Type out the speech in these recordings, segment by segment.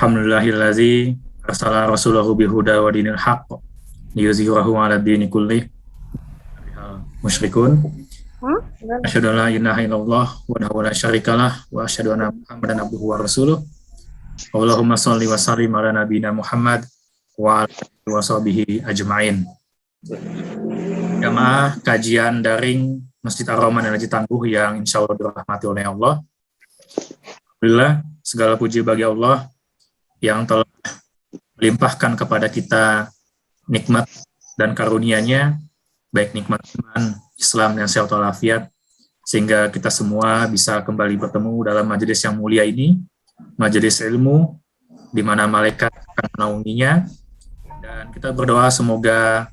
Alhamdulillahillazi arsala rasulahu bihuda wa dinil haqq liyuzhirahu 'ala dini kullih musyrikun. Asyhadu an la ilaha illallah wa la syarikalah wa asyhadu anna Muhammadan abduhu wa rasuluh. Allahumma shalli wa sallim ala nabiyyina Muhammad wa alihi wa sahbihi ajmain. Jamaah kajian daring Masjid Ar-Rahman Al-Haji Tangguh yang insya Allah dirahmati oleh Allah. Alhamdulillah, segala puji bagi Allah yang telah melimpahkan kepada kita nikmat dan karunia-Nya, baik nikmat iman, Islam, dan sehat walafiat, sehingga kita semua bisa kembali bertemu dalam majelis yang mulia ini, majelis ilmu, di mana malaikat akan menaunginya, dan kita berdoa semoga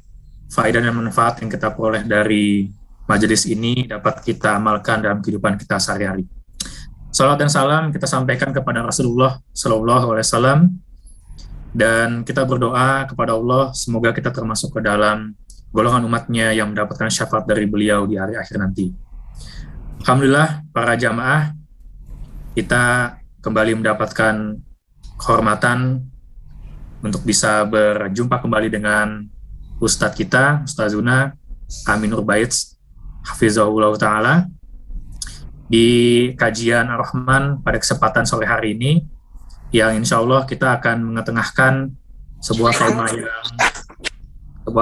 faedah dan manfaat yang kita peroleh dari majelis ini dapat kita amalkan dalam kehidupan kita sehari-hari. Salat dan salam kita sampaikan kepada Rasulullah Sallallahu Alaihi Wasallam, dan kita berdoa kepada Allah semoga kita termasuk ke dalam golongan umatnya yang mendapatkan syafaat dari beliau di hari akhir nanti. Alhamdulillah, para jamaah, kita kembali mendapatkan kehormatan untuk bisa berjumpa kembali dengan Ustadz kita, Ustazuna Amin Urbaitz, Hafizahullah Ta'ala, di kajian Ar-Rahman pada kesempatan sore hari ini, yang insya Allah kita akan mengetengahkan sebuah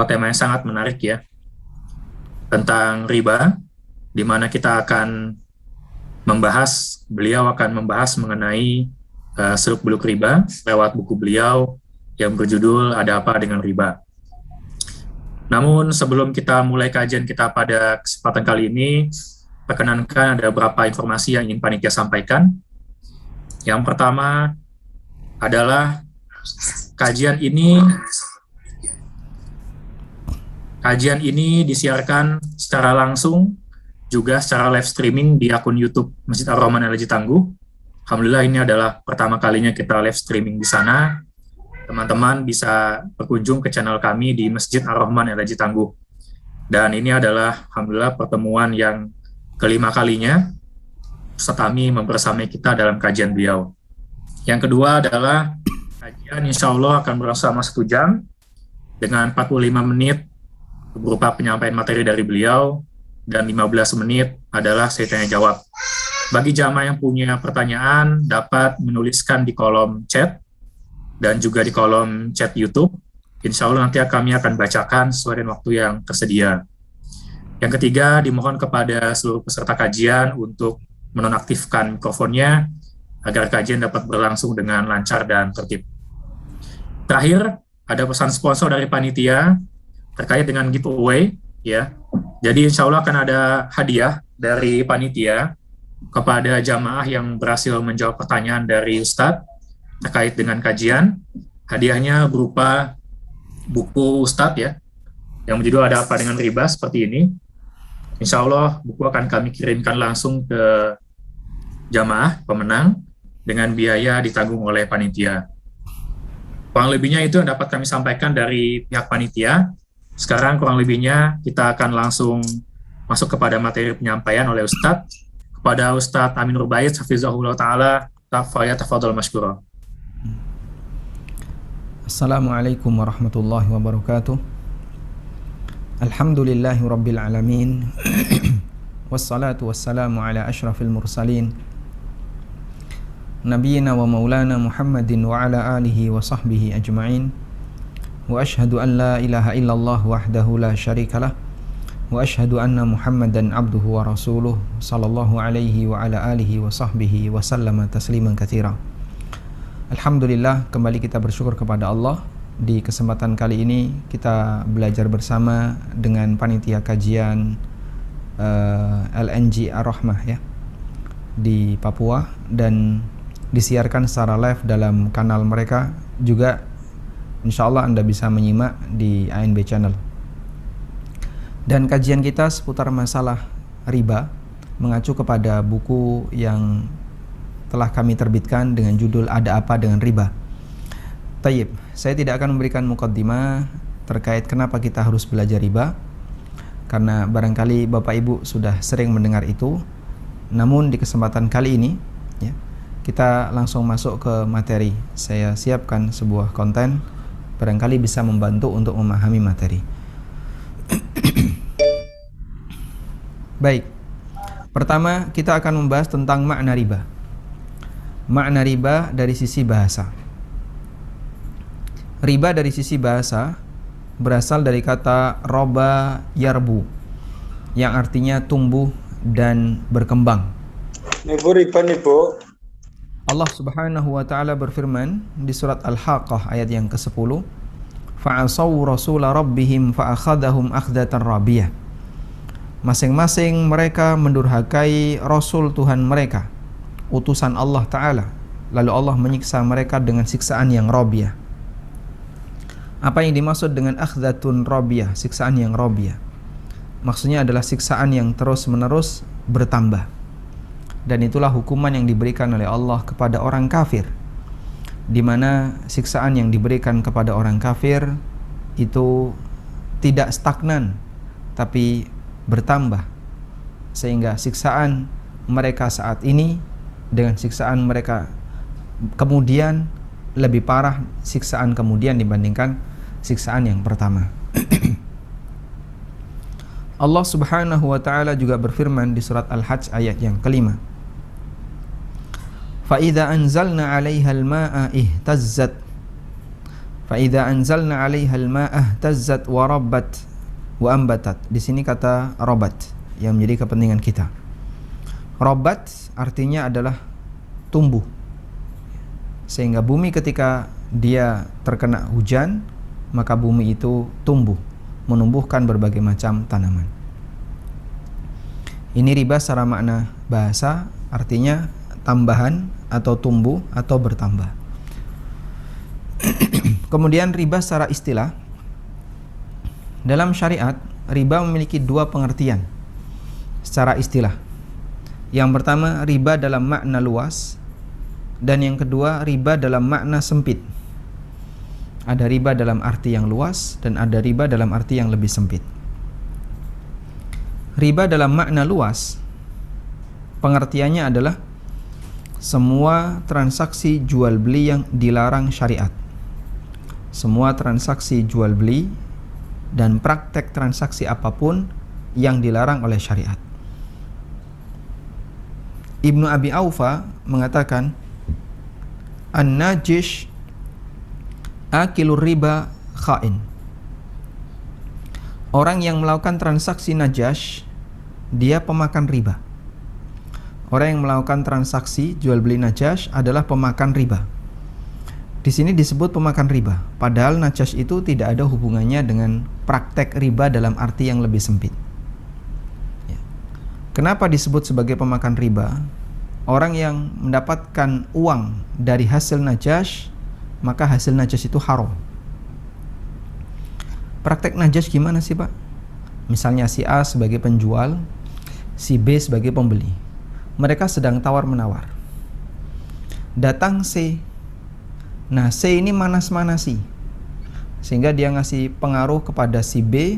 tema yang sangat menarik ya, tentang riba, di mana kita akan beliau akan membahas mengenai seluk-beluk riba lewat buku beliau yang berjudul Ada Apa Dengan Riba. Namun sebelum kita mulai kajian kita pada kesempatan kali ini, perkenankan ada beberapa informasi yang ingin panitia sampaikan. Yang pertama adalah kajian ini disiarkan secara langsung juga secara live streaming di akun YouTube Masjid Ar-Rahman Al-Haji Tangguh. Alhamdulillah, ini adalah pertama kalinya kita live streaming di sana. Teman-teman bisa berkunjung ke channel kami di Masjid Ar-Rahman Al-Haji Tangguh. Dan ini adalah alhamdulillah pertemuan yang kelima kalinya Ustaz Ami membersamai kita dalam kajian beliau. Yang kedua adalah kajian insya Allah akan berlangsung selama 1 jam dengan 45 menit berupa penyampaian materi dari beliau dan 15 menit adalah saya tanya jawab. Bagi jamaah yang punya pertanyaan dapat menuliskan di kolom chat dan juga di kolom chat YouTube. Insya Allah nanti kami akan bacakan sesuai dengan waktu yang tersedia. Yang ketiga, dimohon kepada seluruh peserta kajian untuk menonaktifkan mikrofonnya agar kajian dapat berlangsung dengan lancar dan tertib. Terakhir, ada pesan sponsor dari panitia terkait dengan giveaway, ya. Jadi insya Allah akan ada hadiah dari panitia kepada jamaah yang berhasil menjawab pertanyaan dari Ustadz terkait dengan kajian. Hadiahnya berupa buku Ustadz ya, yang berjudul Ada Apa Dengan Riba seperti ini. Insya Allah buku akan kami kirimkan langsung ke jamaah pemenang dengan biaya ditanggung oleh panitia. Kurang lebihnya itu yang dapat kami sampaikan dari pihak panitia. Sekarang kurang lebihnya kita akan langsung masuk kepada materi penyampaian oleh Ustadz. Kepada Ustadz Amin Urbaitz, Hafizahullah Ta'ala, tafadhal masykurah. Assalamualaikum warahmatullahi wabarakatuh. Alhamdulillahi rabbil alamin. Wassalatu wassalamu ala ashrafil mursalin Nabiyyina wa maulana Muhammadin wa ala alihi wa sahbihi ajma'in. Wa ashhadu an la ilaha illallah wahdahu la syarikalah. Wa ashhadu anna Muhammadan abduhu wa rasuluh sallallahu alaihi wa ala alihi wa sahbihi wa sallama tasliman katsira. Alhamdulillah, kembali kita bersyukur kepada Allah. Di kesempatan kali ini kita belajar bersama dengan panitia kajian LNG Ar-Rahmah ya, di Papua, dan disiarkan secara live dalam kanal mereka. Juga insya Allah Anda bisa menyimak di ANB Channel. Dan kajian kita seputar masalah riba mengacu kepada buku yang telah kami terbitkan dengan judul Ada Apa Dengan Riba. Tayyib, saya tidak akan memberikan mukaddimah terkait kenapa kita harus belajar riba, karena barangkali Bapak Ibu sudah sering mendengar itu. Namun di kesempatan kali ini ya, kita langsung masuk ke materi. Saya siapkan sebuah konten, barangkali bisa membantu untuk memahami materi. Baik, pertama kita akan membahas tentang makna riba. Makna riba dari sisi bahasa. Riba dari sisi bahasa berasal dari kata roba yarbu, yang artinya tumbuh dan berkembang. Ibu riba nih, Bu. Allah Subhanahu wa taala berfirman di surat Al-Haqqah ayat yang ke-10, fa'asaw rasula rabbihim fa'akhadahum akhdatan rabiyah. Masing-masing mereka mendurhakai rasul Tuhan mereka, utusan Allah taala, lalu Allah menyiksa mereka dengan siksaan yang rabiyah. Apa yang dimaksud dengan akhdatun rabiyah, siksaan yang rabiyah? Maksudnya adalah siksaan yang terus-menerus bertambah. Dan itulah hukuman yang diberikan oleh Allah kepada orang kafir, di mana siksaan yang diberikan kepada orang kafir itu tidak stagnan tapi bertambah, sehingga siksaan mereka saat ini dengan siksaan mereka kemudian lebih parah siksaan kemudian dibandingkan siksaan yang pertama. Allah Subhanahu wa taala juga berfirman di surat Al-Hajj ayat yang kelima, فَإِذَا أَنْزَلْنَا عَلَيْهَا الْمَاءَ اهْتَزَّتْ فَإِذَا أَنْزَلْنَا عَلَيْهَا الْمَاءَ اهْتَزَّتْ وَرَبَّتْ وَأَنْبَتَتْ. Di sini kata robat yang menjadi kepentingan kita. Robat artinya adalah tumbuh, sehingga bumi ketika dia terkena hujan, maka bumi itu tumbuh, menumbuhkan berbagai macam tanaman. Ini riba secara makna bahasa, artinya tambahan atau tumbuh atau bertambah. Kemudian riba secara istilah. Dalam syariat, riba memiliki dua pengertian secara istilah. Yang pertama, riba dalam makna luas, dan yang kedua, riba dalam makna sempit. Ada riba dalam arti yang luas dan ada riba dalam arti yang lebih sempit. Riba dalam makna luas pengertiannya adalah semua transaksi jual beli yang dilarang syariat. Semua transaksi jual beli dan praktek transaksi apapun yang dilarang oleh syariat. Ibnu Abi Aufa mengatakan, An-najish akilur riba khain. Orang yang melakukan transaksi najash, dia pemakan riba. Orang yang melakukan transaksi jual beli najash adalah pemakan riba. Di sini disebut pemakan riba, padahal najash itu tidak ada hubungannya dengan praktek riba dalam arti yang lebih sempit. Ya. Kenapa disebut sebagai pemakan riba? Orang yang mendapatkan uang dari hasil najash, maka hasil najash itu haram. Praktek najash gimana sih, Pak? Misalnya si A sebagai penjual, si B sebagai pembeli. Mereka sedang tawar-menawar. Datang C. Nah, C ini manas-manasi, sehingga dia ngasih pengaruh kepada si B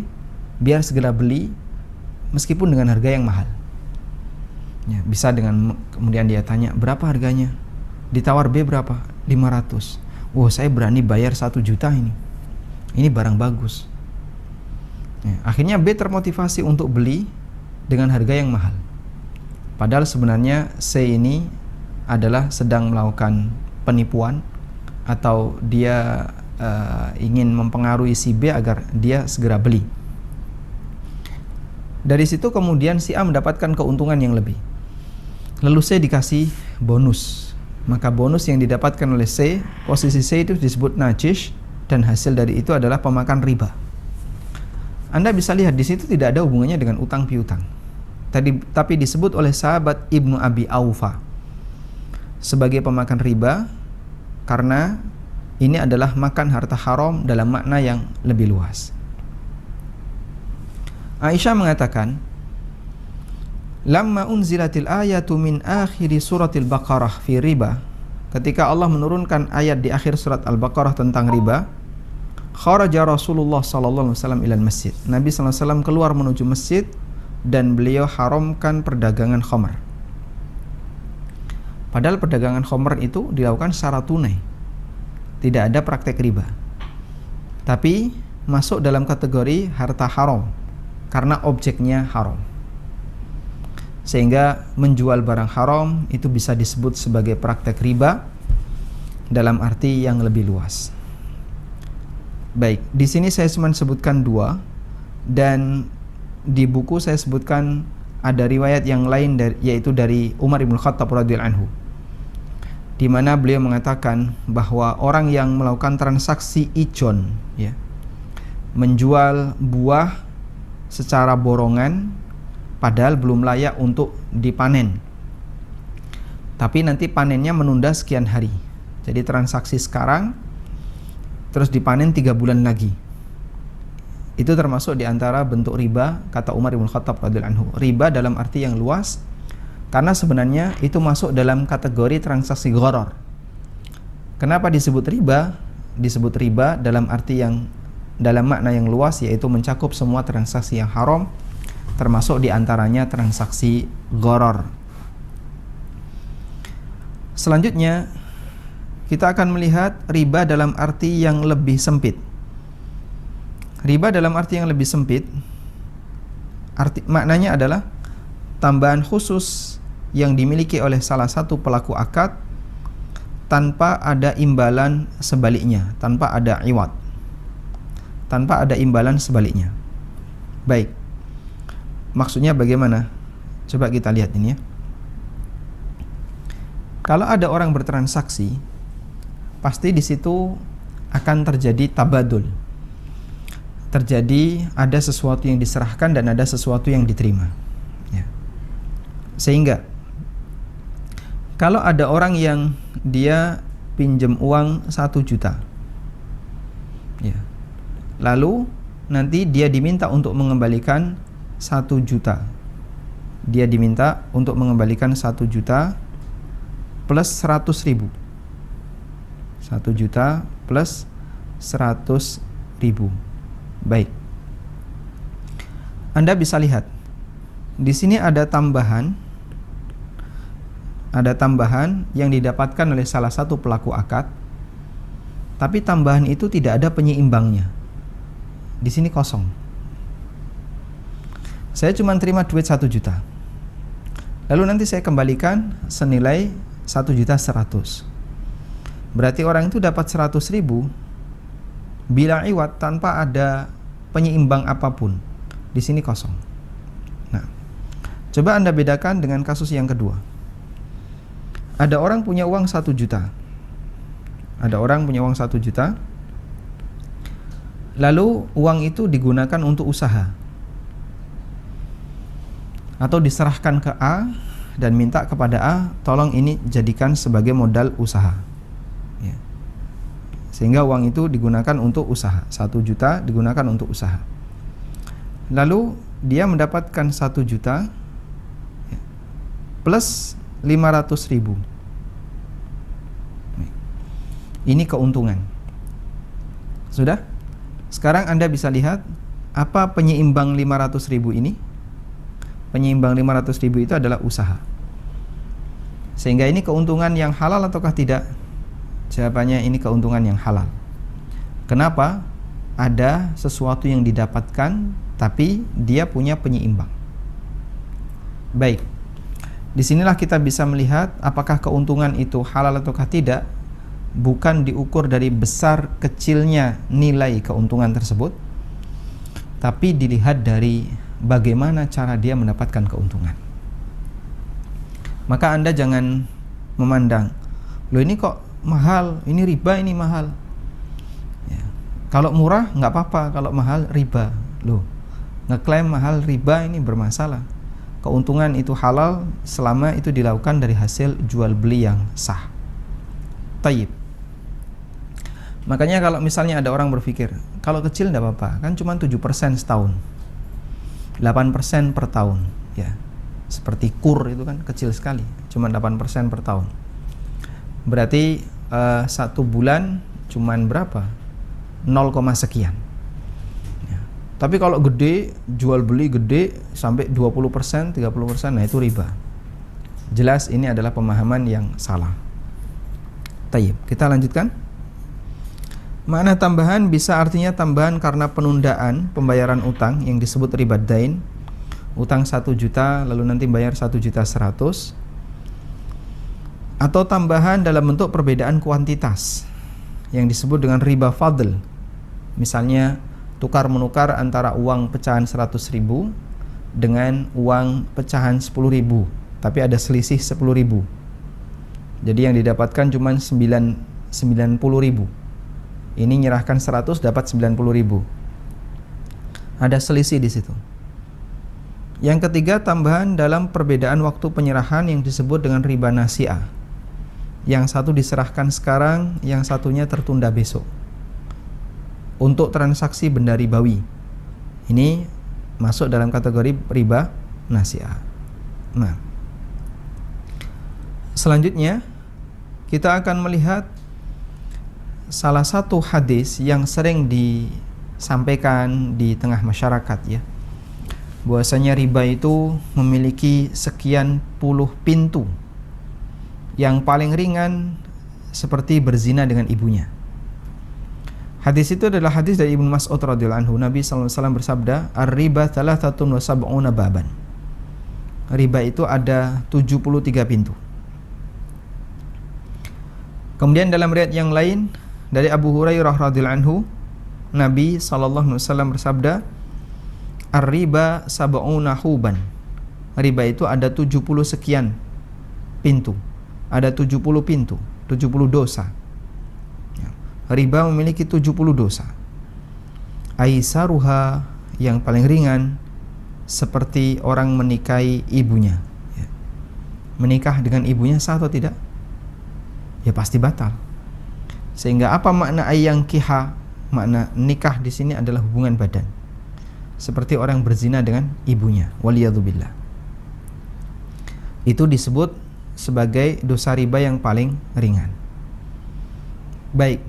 biar segera beli meskipun dengan harga yang mahal. Ya, bisa dengan kemudian dia tanya, berapa harganya? Ditawar B berapa? 500. Oh, saya berani bayar 1 juta ini. Ini barang bagus. Ya, akhirnya B termotivasi untuk beli dengan harga yang mahal. Padahal sebenarnya C ini adalah sedang melakukan penipuan, atau dia ingin mempengaruhi si B agar dia segera beli. Dari situ kemudian si A mendapatkan keuntungan yang lebih. Lalu C dikasih bonus. Maka bonus yang didapatkan oleh C, posisi C itu disebut najish, dan hasil dari itu adalah pemakan riba. Anda bisa lihat di situ tidak ada hubungannya dengan utang piutang. Tapi disebut oleh sahabat Ibnu Abi Aufa sebagai pemakan riba karena ini adalah makan harta haram dalam makna yang lebih luas. Aisyah mengatakan, lamma unzilatil ayatu min akhiri suratil Baqarah fi riba, ketika Allah menurunkan ayat di akhir surat Al-Baqarah tentang riba, kharaja Rasulullah sallallahu alaihi wasallam ilal masjid. Nabi sallallahu alaihi wasallam keluar menuju masjid dan beliau haramkan perdagangan khamar. Padahal perdagangan khamr itu dilakukan secara tunai, tidak ada praktek riba, tapi masuk dalam kategori harta haram karena objeknya haram, sehingga menjual barang haram itu bisa disebut sebagai praktek riba dalam arti yang lebih luas. Baik, di sini saya cuma sebutkan 2, dan di buku saya sebutkan ada riwayat yang lain yaitu dari Umar bin Khattab radhiyallahu anhu, di mana beliau mengatakan bahwa orang yang melakukan transaksi ijon, ya, menjual buah secara borongan padahal belum layak untuk dipanen, tapi nanti panennya menunda sekian hari. Jadi transaksi sekarang terus dipanen 3 bulan lagi, itu termasuk di antara bentuk riba, kata Umar bin Khattab radhiyallahu anhu. Riba dalam arti yang luas, karena sebenarnya itu masuk dalam kategori transaksi gharar. Kenapa disebut riba? Disebut riba dalam arti yang, dalam makna yang luas, yaitu mencakup semua transaksi yang haram, termasuk diantaranya transaksi gharar. Selanjutnya kita akan melihat riba dalam arti yang lebih sempit. Riba dalam arti yang lebih sempit, maknanya adalah tambahan khusus yang dimiliki oleh salah satu pelaku akad tanpa ada imbalan sebaliknya, tanpa ada iwad, tanpa ada imbalan sebaliknya. Baik, maksudnya bagaimana? Coba kita lihat ini ya. Kalau ada orang bertransaksi, pasti di situ akan terjadi tabadul. Terjadi ada sesuatu yang diserahkan dan ada sesuatu yang diterima. Ya. Sehingga kalau ada orang yang dia pinjam uang 1 juta, ya, lalu nanti dia diminta untuk mengembalikan 1 juta. Dia diminta untuk mengembalikan 1 juta plus 100 ribu. 1 juta plus 100 ribu. Baik. Anda bisa lihat di sini ada tambahan yang didapatkan oleh salah satu pelaku akad, tapi tambahan itu tidak ada penyeimbangnya. Di sini kosong. Saya cuma terima duit 1 juta. Lalu nanti saya kembalikan senilai 1.100.000. Berarti orang itu dapat 100 ribu bila iwat, tanpa ada penyeimbang apapun. Di sini kosong. Nah, coba Anda bedakan dengan kasus yang kedua. Ada orang punya uang 1 juta. Ada orang punya uang 1 juta. Lalu uang itu digunakan untuk usaha, atau diserahkan ke A dan minta kepada A, tolong ini jadikan sebagai modal usaha. Ya. Sehingga uang itu digunakan untuk usaha. 1 juta digunakan untuk usaha. Lalu dia mendapatkan 1 juta plus 500 ribu. Ini keuntungan. Sudah? Sekarang Anda bisa lihat apa penyeimbang 500 ribu ini. Penyeimbang 500 ribu itu adalah usaha. Sehingga ini keuntungan yang halal ataukah tidak? Jawabannya ini keuntungan yang halal. Kenapa? Ada sesuatu yang didapatkan, tapi dia punya penyeimbang. Baik. Disinilah kita bisa melihat apakah keuntungan itu halal ataukah tidak, bukan diukur dari besar kecilnya nilai keuntungan tersebut, tapi dilihat dari bagaimana cara dia mendapatkan keuntungan. Maka Anda jangan memandang, loh ini kok mahal, ini riba, ini mahal. Ya. Kalau murah nggak apa-apa, kalau mahal riba. Loh, ngeklaim mahal riba ini bermasalah. Keuntungan itu halal selama itu dilakukan dari hasil jual beli yang sah. Tayyib. Makanya kalau misalnya ada orang berpikir, kalau kecil enggak apa-apa, kan cuma 7% setahun, 8% per tahun, ya. Seperti kur itu kan kecil sekali, cuma 8% per tahun. Berarti 1 bulan cuman berapa? 0, sekian. Ya. Tapi kalau gede, jual beli gede sampai 20%, 30%, nah itu riba. Jelas ini adalah pemahaman yang salah. Tayyib, kita lanjutkan. Makna tambahan bisa artinya tambahan karena penundaan pembayaran utang yang disebut riba dain. Utang 1 juta lalu nanti bayar 1.100.000, atau tambahan dalam bentuk perbedaan kuantitas yang disebut dengan riba fadl. Misalnya tukar menukar antara uang pecahan 100.000 dengan uang pecahan 10.000, tapi ada selisih 10.000. Jadi yang didapatkan cuma 90.000. Ini nyerahkan 100 dapat 90.000. Ada selisih di situ. Yang ketiga, tambahan dalam perbedaan waktu penyerahan yang disebut dengan riba nasi'ah. Yang satu diserahkan sekarang, yang satunya tertunda besok. Untuk transaksi benda ribawi. Ini masuk dalam kategori riba nasi'ah. Nah, selanjutnya kita akan melihat salah satu hadis yang sering disampaikan di tengah masyarakat, ya, bahwasanya riba itu memiliki sekian puluh pintu. Yang paling ringan seperti berzina dengan ibunya. Hadis itu adalah hadis dari Ibnu Mas'ud radhiyallahu anhu. Nabi sallallahu alaihi wasallam bersabda, "Ar-riba 73 baban." Riba itu ada 73 pintu. Kemudian dalam riwayat yang lain dari Abu Hurairah radhiyallahu anhu, Nabi sallallahu alaihi wasallam bersabda, "Ar-riba 70 huban." Riba itu ada 70 sekian pintu. Ada 70 pintu, 70 dosa. Riba memiliki 70 dosa. Aisaruha, yang paling ringan, seperti orang menikahi ibunya. Menikah dengan ibunya sah atau tidak? Ya pasti batal. Sehingga apa makna ayyangkiha? Makna nikah di sini adalah hubungan badan. Seperti orang berzina dengan ibunya. Waliyadzubillah. Itu disebut sebagai dosa riba yang paling ringan. Baik.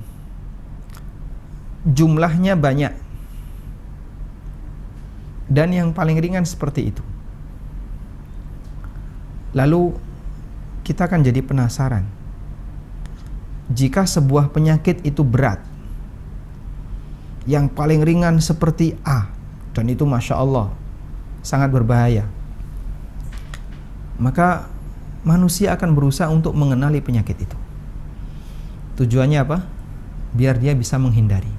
Jumlahnya banyak. Dan yang paling ringan seperti itu. Lalu kita akan jadi penasaran. Jika sebuah penyakit itu berat, yang paling ringan seperti A, dan itu Masya Allah sangat berbahaya, maka manusia akan berusaha untuk mengenali penyakit itu. Tujuannya apa? Biar dia bisa menghindari.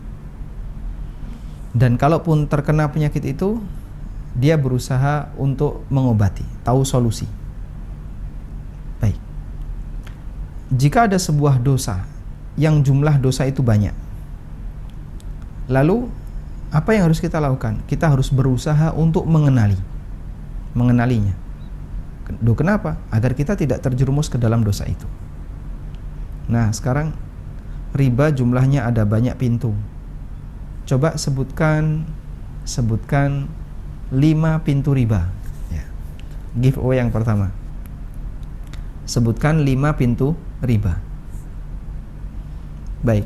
Dan kalaupun terkena penyakit itu, dia berusaha untuk mengobati, tahu solusi. Baik. Jika ada sebuah dosa yang jumlah dosa itu banyak, lalu apa yang harus kita lakukan? Kita harus berusaha untuk mengenalinya. Kenapa? Agar kita tidak terjerumus ke dalam dosa itu. Nah, sekarang riba jumlahnya ada banyak pintu. Coba sebutkan 5 pintu riba. Ya. Giveaway yang pertama. Sebutkan 5 pintu riba. Baik.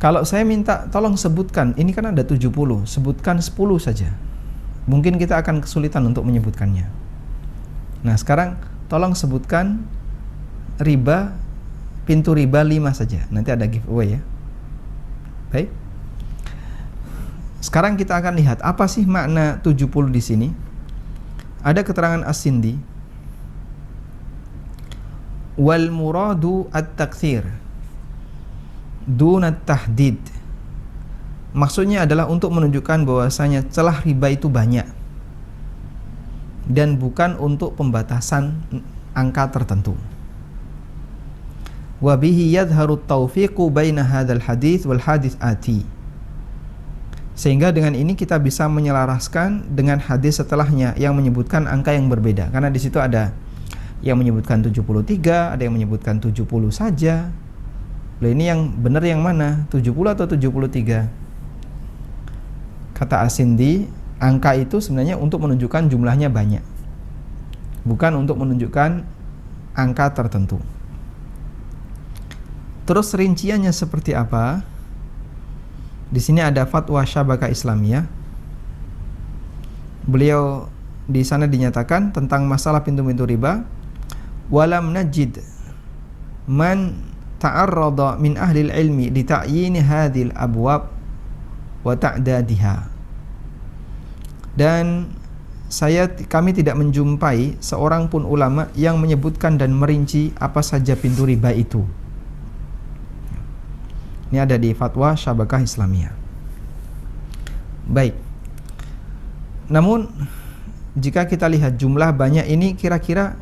Kalau saya minta tolong sebutkan, ini kan ada 70, sebutkan 10 saja. Mungkin kita akan kesulitan untuk menyebutkannya. Nah, sekarang tolong sebutkan riba, pintu riba 5 saja. Nanti ada giveaway, ya. Baik. Sekarang kita akan lihat apa sih makna 70 di sini. Ada keterangan As-Sindi. Wal muradu at-taktsir dunat tahdid. Maksudnya adalah untuk menunjukkan bahwasanya celah riba itu banyak dan bukan untuk pembatasan angka tertentu. Wa bihi yadhharu at-tawfiqu baina hadzal hadits wal hadits ati. Sehingga dengan ini kita bisa menyelaraskan dengan hadis setelahnya yang menyebutkan angka yang berbeda. Karena di situ ada yang menyebutkan 73, ada yang menyebutkan 70 saja. Loh, ini yang benar yang mana? 70 atau 73? Kata As-Sindi, angka itu sebenarnya untuk menunjukkan jumlahnya banyak, bukan untuk menunjukkan angka tertentu. Terus rinciannya seperti apa? Di sini ada fatwa Syabakah Islamiyah. Beliau di sana dinyatakan tentang masalah pintu-pintu riba, walam najid man ta'arrada min ahli ilmi li ta'yin hadhil abwab wa ta'dadiha. Dan kami tidak menjumpai seorang pun ulama yang menyebutkan dan merinci apa saja pintu riba itu. Ini ada di Fatwa Syabakah Islamiyah. Baik. Namun jika kita lihat jumlah banyak ini, kira-kira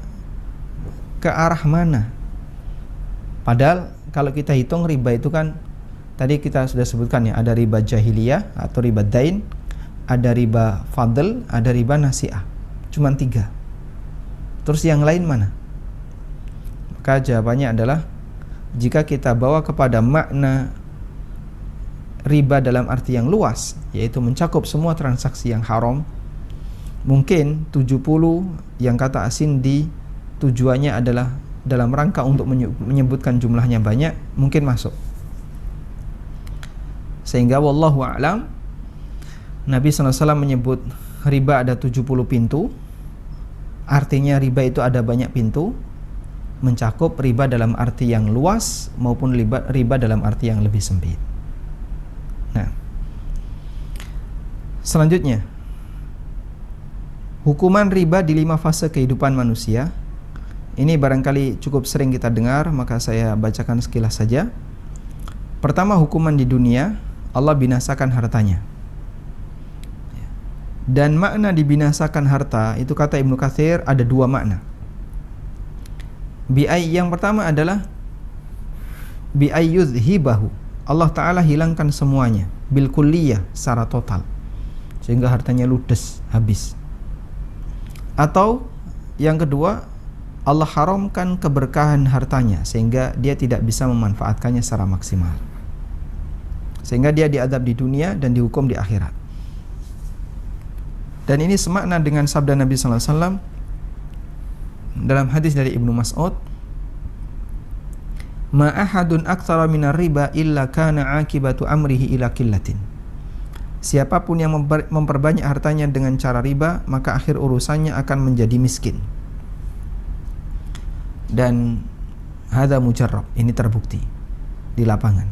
ke arah mana? Padahal kalau kita hitung riba itu kan tadi kita sudah sebutkan ya, ada riba jahiliyah atau riba dain, ada riba fadl, ada riba nasi'ah. Cuman 3. Terus yang lain mana? Maka jawabannya adalah jika kita bawa kepada makna riba dalam arti yang luas, yaitu mencakup semua transaksi yang haram, mungkin 70 yang kata Asindi tujuannya adalah dalam rangka untuk menyebutkan jumlahnya banyak, mungkin masuk. Sehingga wallahu a'lam, Nabi SAW menyebut riba ada 70 pintu, artinya riba itu ada banyak pintu, mencakup riba dalam arti yang luas maupun riba dalam arti yang lebih sempit. Nah, selanjutnya, hukuman riba di 5 fase kehidupan manusia. Ini barangkali cukup sering kita dengar, maka saya bacakan sekilas saja. Pertama, hukuman di dunia, Allah binasakan hartanya. Dan makna dibinasakan harta itu kata Ibnu Katsir ada 2 makna. Yang pertama adalah yuzhibahu, Allah Ta'ala hilangkan semuanya, bil kulliyah, secara total, sehingga hartanya ludes, habis. Atau yang kedua, Allah haramkan keberkahan hartanya, sehingga dia tidak bisa memanfaatkannya secara maksimal, sehingga dia diadab di dunia dan dihukum di akhirat. Dan ini semakna dengan sabda Nabi SAW dalam hadis dari Ibnu Mas'ud, ma ahadun aktsara minar riba illa kana akibatu amrihi ila qillatin. Siapapun yang memperbanyak hartanya dengan cara riba, maka akhir urusannya akan menjadi miskin. Dan hadza mujarrab, ini terbukti di lapangan.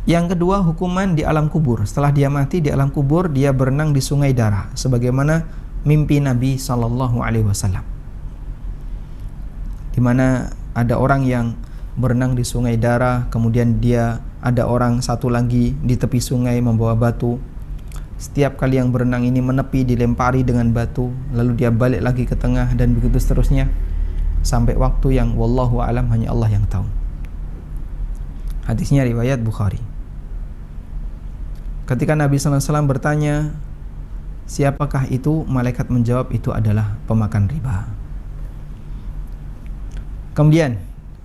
Yang kedua, hukuman di alam kubur. Setelah dia mati di alam kubur, dia berenang di sungai darah, sebagaimana mimpi Nabi SAW, di mana ada orang yang berenang di sungai darah, kemudian dia ada orang satu lagi di tepi sungai membawa batu. Setiap kali yang berenang ini menepi, dilempari dengan batu, lalu dia balik lagi ke tengah, dan begitu seterusnya sampai waktu yang wallahu alam hanya Allah yang tahu. Hadisnya riwayat Bukhari. Ketika Nabi SAW bertanya, siapakah itu? Malaikat menjawab, itu adalah pemakan riba. Kemudian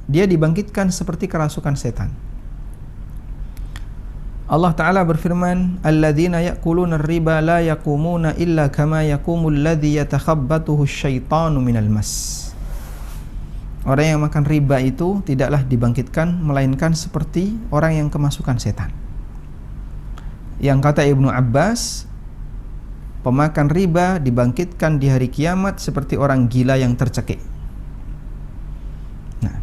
dia dibangkitkan seperti kerasukan setan. Allah Ta'ala berfirman, alladzina ya'kuluna ar-riba la yaqumuna illa kama yaqumul ladzi yatakhabbathuhu asyaitanu minal mas. Orang yang makan riba itu tidaklah dibangkitkan melainkan seperti orang yang kemasukan setan. Yang kata Ibnu Abbas, pemakan riba dibangkitkan di hari kiamat seperti orang gila yang tercekik. Nah,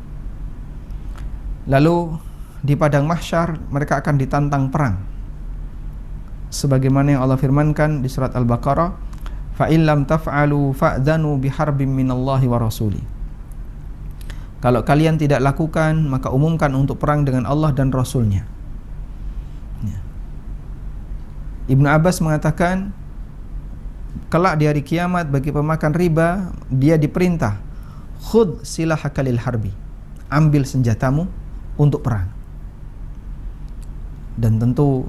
lalu di padang mahsyar mereka akan ditantang perang, sebagaimana yang Allah firmankan di surat Al-Baqarah, fa in lam taf'alu fa'dhanu biharbin minallahi wa rasuli. Kalau kalian tidak lakukan, maka umumkan untuk perang dengan Allah dan Rasulnya. Ibnu Abbas mengatakan, kelak di hari kiamat bagi pemakan riba, dia diperintah, khudh silahaka lil harbi, ambil senjatamu untuk perang. Dan tentu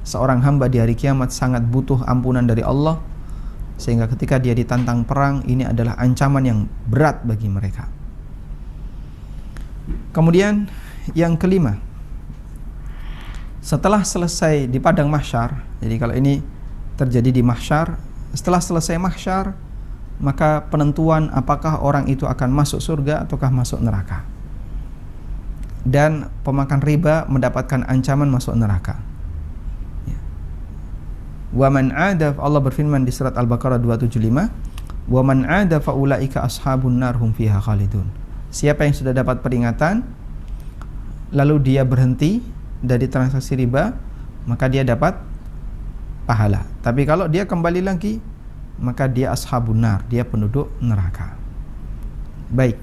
seorang hamba di hari kiamat sangat butuh ampunan dari Allah, sehingga ketika dia ditantang perang, ini adalah ancaman yang berat bagi mereka. Kemudian yang kelima, setelah selesai di padang mahsyar, jadi kalau ini terjadi di mahsyar, setelah selesai mahsyar, maka penentuan apakah orang itu akan masuk surga ataukah masuk neraka. Dan pemakan riba mendapatkan ancaman masuk neraka. Wa man 'ada, Allah berfirman di surat Al-Baqarah 275, wa man 'ada fa ulaika ashabun nar hum fiha khalidun. Siapa yang sudah dapat peringatan lalu dia berhenti dari transaksi riba, maka dia dapat pahala. Tapi kalau dia kembali lagi, maka dia ashabun nar, dia penduduk neraka. Baik.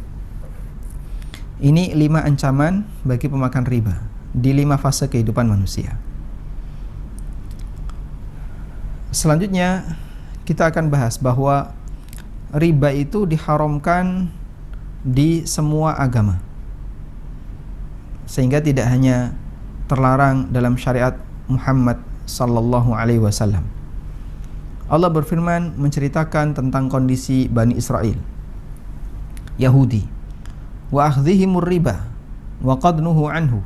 Ini 5 ancaman bagi pemakan riba di 5 fase kehidupan manusia. Selanjutnya kita akan bahas bahwa riba itu diharamkan di semua agama, sehingga tidak hanya terlarang dalam syariat Muhammad sallallahu alaihi wasallam. Allah berfirman menceritakan tentang kondisi Bani Israel, Yahudi, wa akhdhihimur riba wa qad nuhu anhu.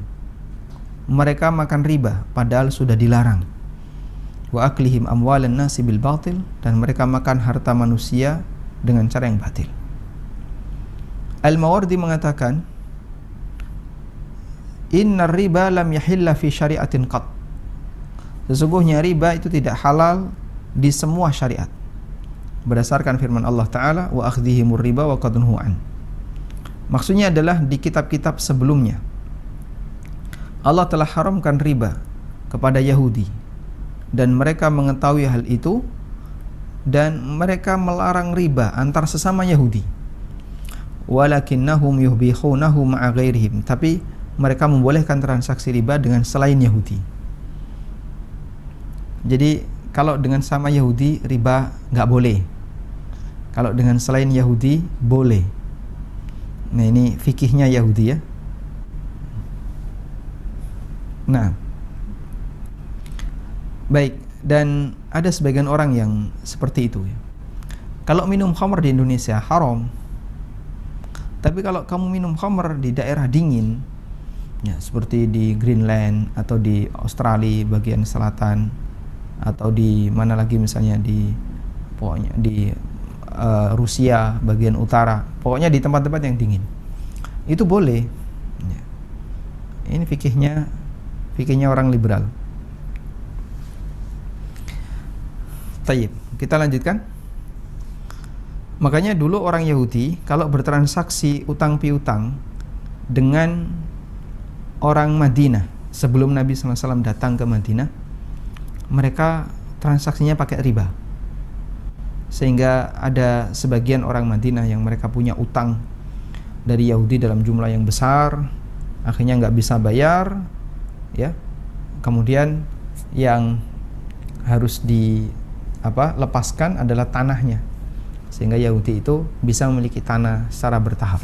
Mereka makan riba padahal sudah dilarang. Wa aklihim amwalan nasi bil batil, dan mereka makan harta manusia dengan cara yang batil. Al-Mawardi mengatakan, innar riba lam yahilla fi syari'atin qat. Sesungguhnya riba itu tidak halal di semua syariat, berdasarkan firman Allah Ta'ala, wa akhdhihimur riba wa qad nuhu an. Maksudnya adalah di kitab-kitab sebelumnya Allah telah haramkan riba kepada Yahudi, dan mereka mengetahui hal itu, dan mereka melarang riba antar sesama Yahudi. Walakinnahum yuhbihunahu ma'a ghairihim, tapi mereka membolehkan transaksi riba dengan selain Yahudi. Jadi kalau dengan sama Yahudi riba nggak boleh, kalau dengan selain Yahudi boleh. Nah, ini fikihnya Yahudi ya. Nah, baik, dan ada sebagian orang yang seperti itu ya. Kalau minum khamr di Indonesia haram, tapi kalau kamu minum khamr di daerah dingin ya, seperti di Greenland atau di Australia bagian selatan, atau di mana lagi misalnya di pokoknya di Rusia bagian utara, pokoknya di tempat-tempat yang dingin, itu boleh ya. Ini fikihnya orang liberal. Tayyib, kita lanjutkan. Makanya dulu orang Yahudi kalau bertransaksi utang piutang dengan orang Madinah sebelum Nabi SAW datang ke Madinah, mereka transaksinya pakai riba. Sehingga ada sebagian orang Madinah yang mereka punya utang dari Yahudi dalam jumlah yang besar, akhirnya nggak bisa bayar, ya. Kemudian yang harus lepaskan adalah tanahnya, sehingga Yahudi itu bisa memiliki tanah secara bertahap.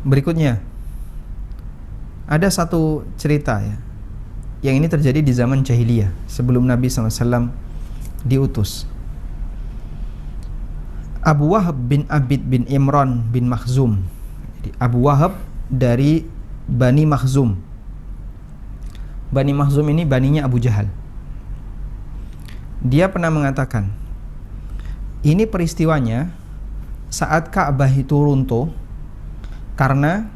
Berikutnya ada satu cerita ya, yang ini terjadi di zaman jahiliyah sebelum Nabi SAW diutus. Abu Wahab bin Abid bin Imran bin Makhzum. Jadi Abu Wahab dari Bani Makhzum. Bani Makhzum ini baninya Abu Jahal. Dia pernah mengatakan, ini peristiwanya saat Ka'bah itu runtuh karena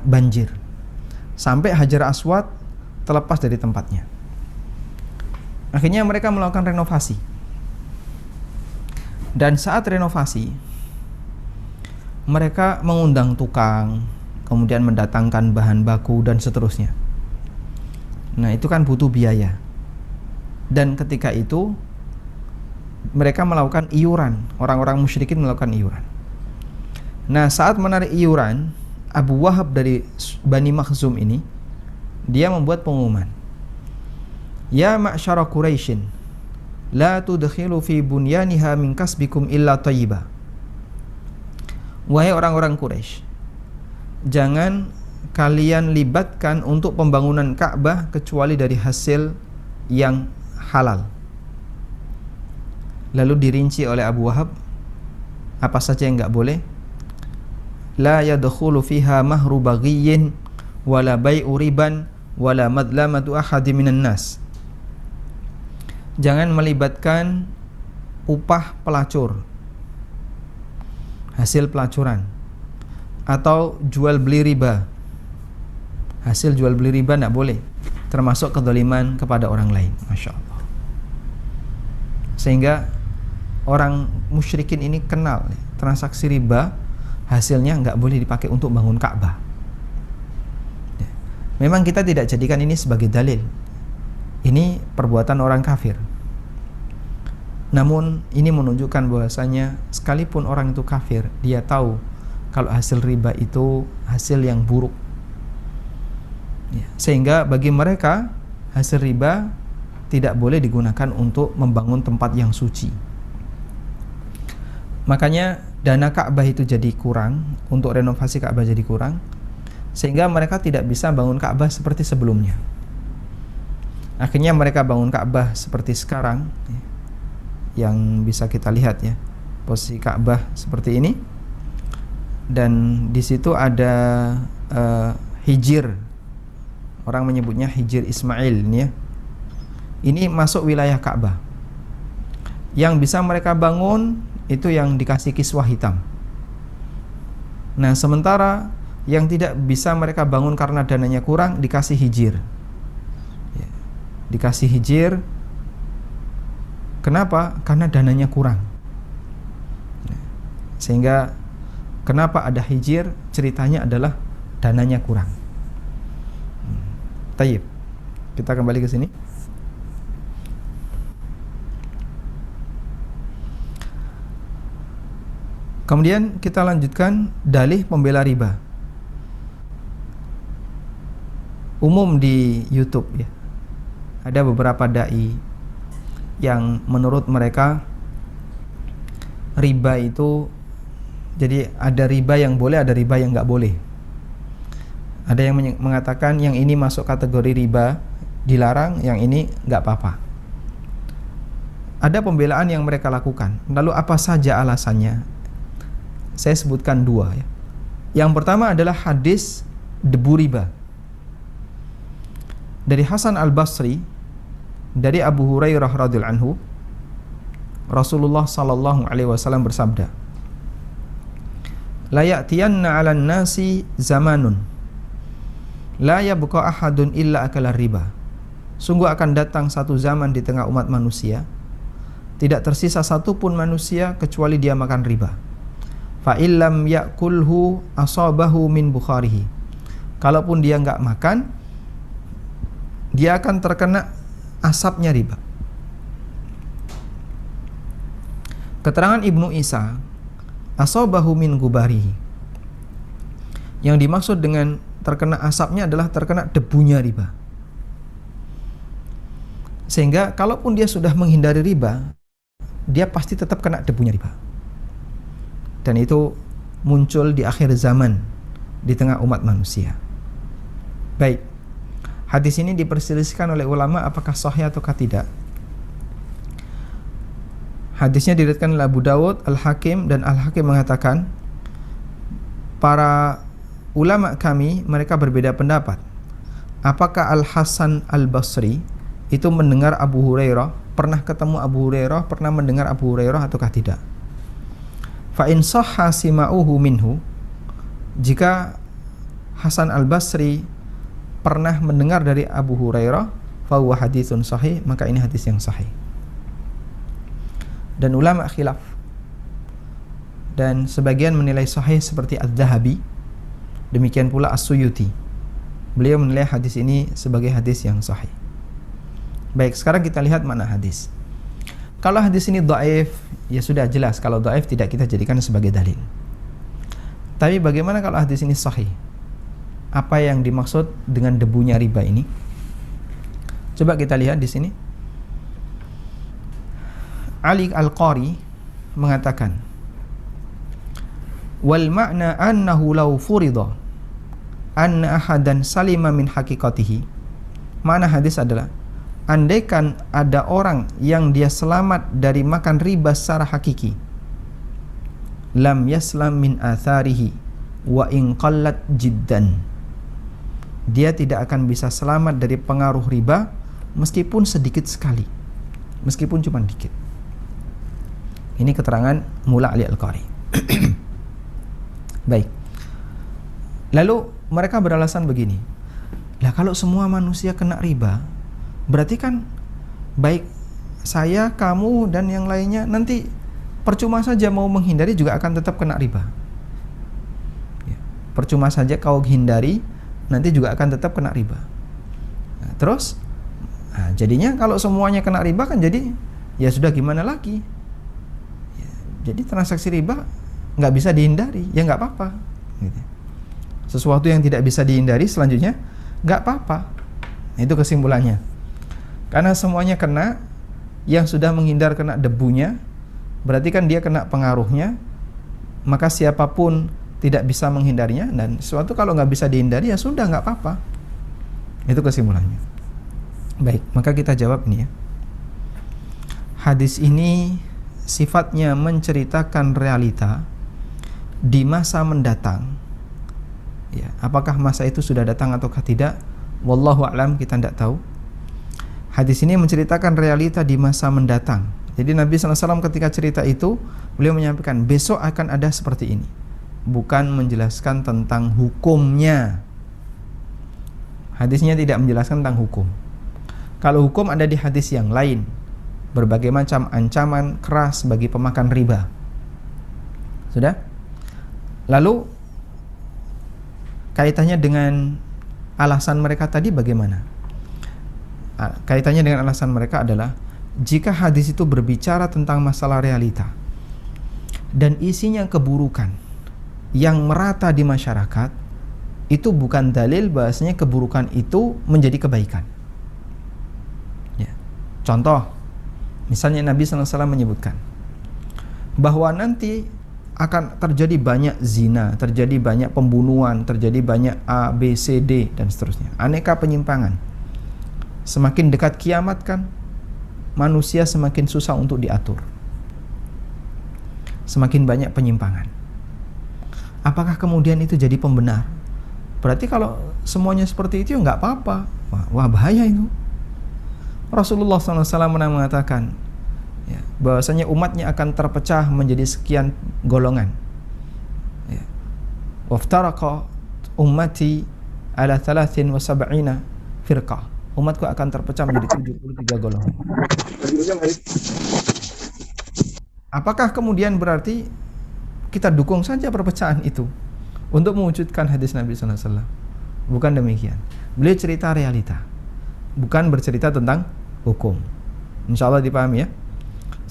banjir, sampai Hajar Aswad terlepas dari tempatnya. Akhirnya mereka melakukan renovasi, dan saat renovasi mereka mengundang tukang, kemudian mendatangkan bahan baku dan seterusnya. Nah, itu kan butuh biaya. Dan ketika itu mereka melakukan iuran, orang-orang musyrikin melakukan iuran. Nah, saat menarik iuran, Abu Wahab dari Bani Makhzum ini, dia membuat pengumuman, ya ma'syara Quraisyin, la tudkhilu fi bunyaniha min kasbikum illa thayyiba. Wahai orang-orang Quraisy, jangan kalian libatkan untuk pembangunan Ka'bah kecuali dari hasil yang halal. Lalu dirinci oleh Abu Wahab apa saja yang enggak boleh. La yadkhulu fiha mahru baghiyyin wala bai'u riban wala madlamatu ahadi minan nas. Jangan melibatkan upah pelacur, hasil pelacuran, atau jual beli riba, Hasil jual beli riba tidak boleh, termasuk kezaliman kepada orang lain. Masya Allah. Sehingga orang musyrikin ini kenal transaksi riba, hasilnya nggak boleh dipakai untuk bangun Ka'bah. Memang kita tidak jadikan ini sebagai dalil. Ini perbuatan orang kafir. Namun ini menunjukkan bahwasanya sekalipun orang itu kafir, dia tahu kalau hasil riba itu hasil yang buruk. Sehingga bagi mereka hasil riba tidak boleh digunakan untuk membangun tempat yang suci. Makanya dana Ka'bah itu jadi kurang, untuk renovasi Ka'bah jadi kurang, sehingga mereka tidak bisa bangun Ka'bah seperti sebelumnya. Akhirnya mereka bangun Ka'bah seperti sekarang, yang bisa kita lihat ya, posisi Ka'bah seperti ini, dan di situ ada hijir. Orang menyebutnya hijir Ismail ini ya. Ini masuk wilayah Ka'bah. Yang bisa mereka bangun itu yang dikasih kiswah hitam. Nah, sementara yang tidak bisa mereka bangun karena dananya kurang dikasih hijir. Ya, dikasih hijir. Kenapa? Karena dananya kurang. Sehingga kenapa ada hijir? Ceritanya adalah dananya kurang. Tayyib. Kita kembali ke sini. Kemudian kita lanjutkan dalih pembela riba. Umum di YouTube ya. Ada beberapa dai yang menurut mereka riba itu, jadi ada riba yang boleh, ada riba yang nggak boleh. Ada yang mengatakan yang ini masuk kategori riba, dilarang, yang ini nggak apa-apa. Ada pembelaan yang mereka lakukan. Lalu apa saja alasannya? Saya sebutkan dua ya. Yang pertama adalah hadis debu riba. Dari Hasan Al-Basri, dari Abu Hurairah radhiyallahu anhu, Rasulullah sallallahu alaihi wasallam bersabda, "La ya'tiyanna 'alan nasi zamanun la yabqa ahadun illa akala riba." Sungguh akan datang satu zaman di tengah umat manusia, tidak tersisa satu pun manusia kecuali dia makan riba. Fa illam ya'kulhu asabahu min bukharihi. Kalaupun dia enggak makan, dia akan terkena asapnya riba. Keterangan Ibnu Isa, asabahu min gubarihi. Yang dimaksud dengan terkena asapnya adalah terkena debunya riba. Sehingga kalaupun dia sudah menghindari riba, dia pasti tetap kena debunya riba. Dan itu muncul di akhir zaman di tengah umat manusia. Baik, hadis ini diperselisihkan oleh ulama apakah sahih ataukah tidak. Hadisnya diriwayatkan oleh Abu Dawud, Al-Hakim, dan Al-Hakim mengatakan para ulama kami mereka berbeda pendapat. Apakah Al-Hasan Al-Basri itu mendengar Abu Hurairah, pernah ketemu Abu Hurairah, pernah mendengar Abu Hurairah ataukah tidak? Fa in sahha sima'uhu minhu, jika Hasan Al-Basri pernah mendengar dari Abu Hurairah, fa huwa haditsun sahih, maka ini hadis yang sahih. Dan ulama khilaf, dan sebagian menilai sahih seperti Az-Zahabi, demikian pula As-Suyuti. Beliau menilai hadis ini sebagai hadis yang sahih. Baik, sekarang kita lihat makna hadis. Kalau hadis ini dhaif, ya sudah jelas kalau dhaif tidak kita jadikan sebagai dalil. Tapi bagaimana kalau hadis ini sahih? Apa yang dimaksud dengan debunya riba ini? Coba kita lihat di sini. Ali Al-Qari mengatakan, wal ma'na annahu law furida anna ahadan salima min haqiqatihi. Makna hadis adalah, andaikan ada orang yang dia selamat dari makan riba secara hakiki, lam yaslam min atharihi wa in qallat jiddan, dia tidak akan bisa selamat dari pengaruh riba meskipun sedikit sekali, meskipun cuma dikit. Ini keterangan Mula Ali Al-Qari. Baik. Lalu mereka beralasan begini, Lah kalau semua manusia kena riba, berarti kan baik saya, kamu, dan yang lainnya nanti percuma saja mau menghindari juga akan tetap kena riba. Ya, percuma saja kau hindari, nanti juga akan tetap kena riba. Nah, terus, jadinya kalau semuanya kena riba kan jadi ya sudah gimana lagi? Ya, jadi transaksi riba nggak bisa dihindari, ya nggak apa-apa. Gitu. Sesuatu yang tidak bisa dihindari selanjutnya nggak apa-apa. Nah, itu kesimpulannya. Karena semuanya kena, yang sudah menghindar kena debunya, berarti kan dia kena pengaruhnya, maka siapapun tidak bisa menghindarinya, dan sesuatu kalau nggak bisa dihindari ya sudah nggak apa-apa. Itu kesimpulannya. Baik, maka kita jawab ini ya. Hadis ini sifatnya menceritakan realita di masa mendatang. Ya, apakah masa itu sudah datang ataukah tidak? Wallahu a'lam, kita tidak tahu. Hadis ini menceritakan realita di masa mendatang. Jadi Nabi SAW ketika cerita itu, beliau menyampaikan besok akan ada seperti ini, bukan menjelaskan tentang hukumnya. Hadisnya tidak menjelaskan tentang hukum. Kalau hukum ada di hadis yang lain, berbagai macam ancaman keras bagi pemakan riba. Sudah? Lalu kaitannya dengan alasan mereka tadi bagaimana? Kaitannya dengan alasan mereka adalah jika hadis itu berbicara tentang masalah realita dan isinya keburukan yang merata di masyarakat, itu bukan dalil bahasanya keburukan itu menjadi kebaikan. Ya. Contoh, misalnya Nabi SAW menyebutkan bahwa nanti akan terjadi banyak zina, terjadi banyak pembunuhan, terjadi banyak A, B, C, D, dan seterusnya. Aneka penyimpangan. Semakin dekat kiamat kan, manusia semakin susah untuk diatur. Semakin banyak penyimpangan. Apakah kemudian itu jadi pembenar? Berarti kalau semuanya seperti itu nggak apa-apa. Wah, bahaya itu. Rasulullah SAW pernah mengatakan, ya, bahwasanya umatnya akan terpecah menjadi sekian golongan. Ya. Waftaraqa ummati ala 73 firqah. Umatku akan terpecah menjadi 73 golongan. Apakah kemudian berarti kita dukung saja perpecahan itu untuk mewujudkan hadis Nabi SAW? Bukan demikian. Beliau cerita realita, bukan bercerita tentang hukum. Insya Allah dipahami ya.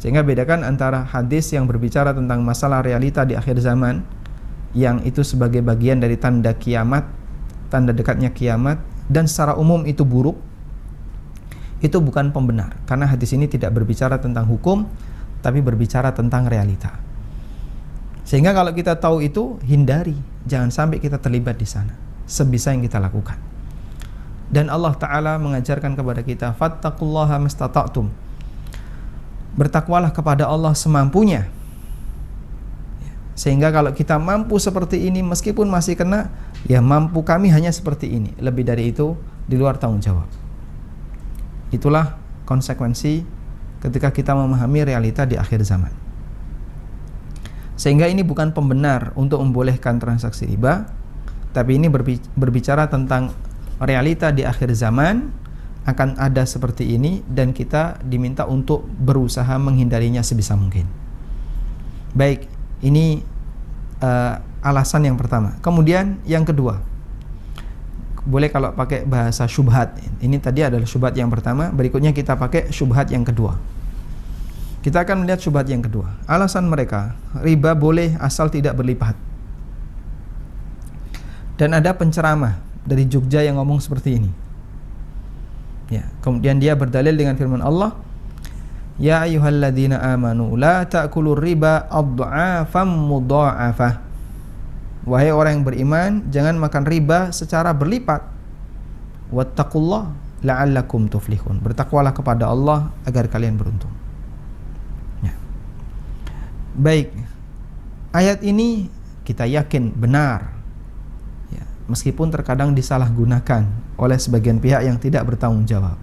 Sehingga bedakan antara hadis yang berbicara tentang masalah realita di akhir zaman, yang itu sebagai bagian dari tanda kiamat, tanda dekatnya kiamat, dan secara umum itu buruk, itu bukan pembenar. Karena hadis ini tidak berbicara tentang hukum, tapi berbicara tentang realita. Sehingga kalau kita tahu itu, hindari, jangan sampai kita terlibat di sana, sebisa yang kita lakukan. Dan Allah Ta'ala mengajarkan kepada kita, fattaqullaha mastata'tum, bertakwalah kepada Allah semampunya. Sehingga kalau kita mampu seperti ini, meskipun masih kena, ya mampu kami hanya seperti ini, lebih dari itu di luar tanggung jawab. Itulah konsekuensi ketika kita memahami realita di akhir zaman. Sehingga ini bukan pembenar untuk membolehkan transaksi riba, tapi ini berbicara tentang realita di akhir zaman akan ada seperti ini, dan kita diminta untuk berusaha menghindarinya sebisa mungkin. Baik, ini alasan yang pertama. Kemudian yang kedua, boleh kalau pakai bahasa syubhat. Ini tadi adalah syubhat yang pertama, berikutnya kita pakai syubhat yang kedua. Kita akan melihat syubhat yang kedua. Alasan mereka, riba boleh asal tidak berlipat. Dan ada penceramah dari Jogja yang ngomong seperti ini. Ya, kemudian dia berdalil dengan firman Allah, ya ayyuhalladzina amanu la ta'kulur riba adha'afan mudha'afah. Wahai orang yang beriman, jangan makan riba secara berlipat. Wattaqullah la'allakum tuflihun. Bertakwalah kepada Allah agar kalian beruntung. Ya. Baik. Ayat ini kita yakin benar. Ya, meskipun terkadang disalahgunakan oleh sebagian pihak yang tidak bertanggung jawab.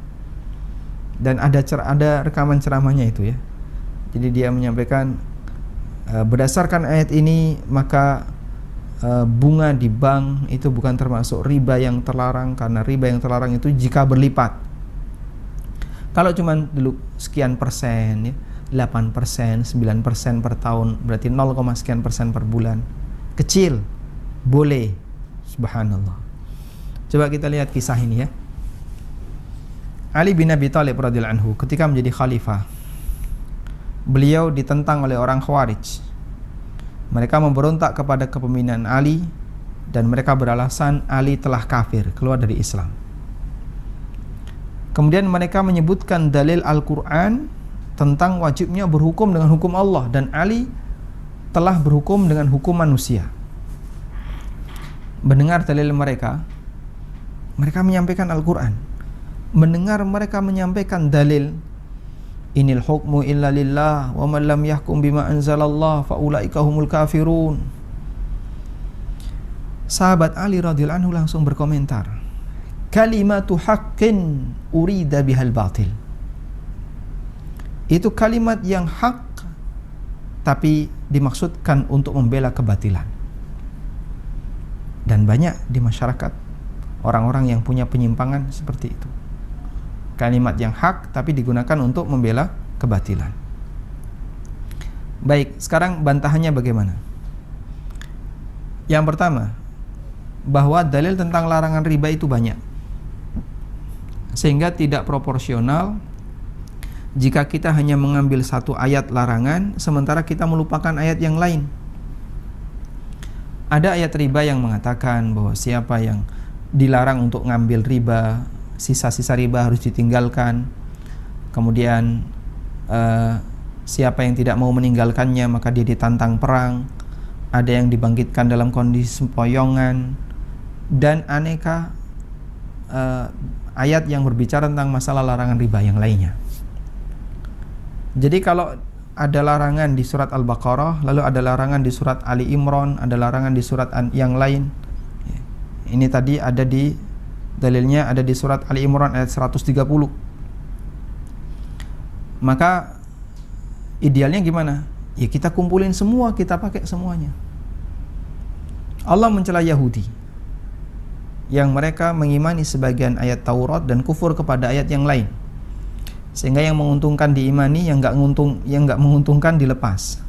Dan ada rekaman ceramahnya itu ya. Jadi dia menyampaikan berdasarkan ayat ini maka bunga di bank itu bukan termasuk riba yang terlarang, karena riba yang terlarang itu jika berlipat. Kalau cuman dulu sekian persen ya, 8%, 9% per tahun, berarti 0, sekian persen per bulan. Kecil, boleh. Subhanallah. Coba kita lihat kisah ini ya. Ali bin Abi Thalib radhiyallahu anhu ketika menjadi khalifah, beliau ditentang oleh orang Khawarij. Mereka memberontak kepada kepemimpinan Ali dan mereka beralasan Ali telah kafir, keluar dari Islam. Kemudian mereka menyebutkan dalil Al-Quran tentang wajibnya berhukum dengan hukum Allah, dan Ali telah berhukum dengan hukum manusia. Mendengar dalil mereka, mereka menyampaikan Al-Quran. Mendengar mereka menyampaikan dalil, inil hukmu illa lillah wa man lam yahkum bima anzalallah fa ulaika humul kafirun. Sahabat Ali radhiyallahu anhu langsung berkomentar, kalimatu haqqin urida bihal batil. Itu kalimat yang hak tapi dimaksudkan untuk membela kebatilan. Dan banyak di masyarakat orang-orang yang punya penyimpangan seperti itu. Kalimat yang hak tapi digunakan untuk membela kebatilan. Baik, sekarang bantahannya bagaimana? Yang pertama, bahwa dalil tentang larangan riba itu banyak, sehingga tidak proporsional jika kita hanya mengambil satu ayat larangan sementara kita melupakan ayat yang lain. Ada ayat riba yang mengatakan bahwa siapa yang dilarang untuk ngambil riba, sisa-sisa riba harus ditinggalkan. Kemudian siapa yang tidak mau meninggalkannya maka dia ditantang perang. Ada yang dibangkitkan dalam kondisi sempoyongan, dan aneka ayat yang berbicara tentang masalah larangan riba yang lainnya. Jadi kalau ada larangan di surat Al-Baqarah, lalu ada larangan di surat Ali Imran, ada larangan di surat yang lain. Ini tadi ada di dalilnya ada di surat Ali Imran ayat 130. Maka idealnya gimana? Ya kita kumpulin semua, kita pakai semuanya. Allah mencela Yahudi yang mereka mengimani sebagian ayat Taurat dan kufur kepada ayat yang lain, sehingga yang menguntungkan diimani, yang enggak menguntungkan dilepas.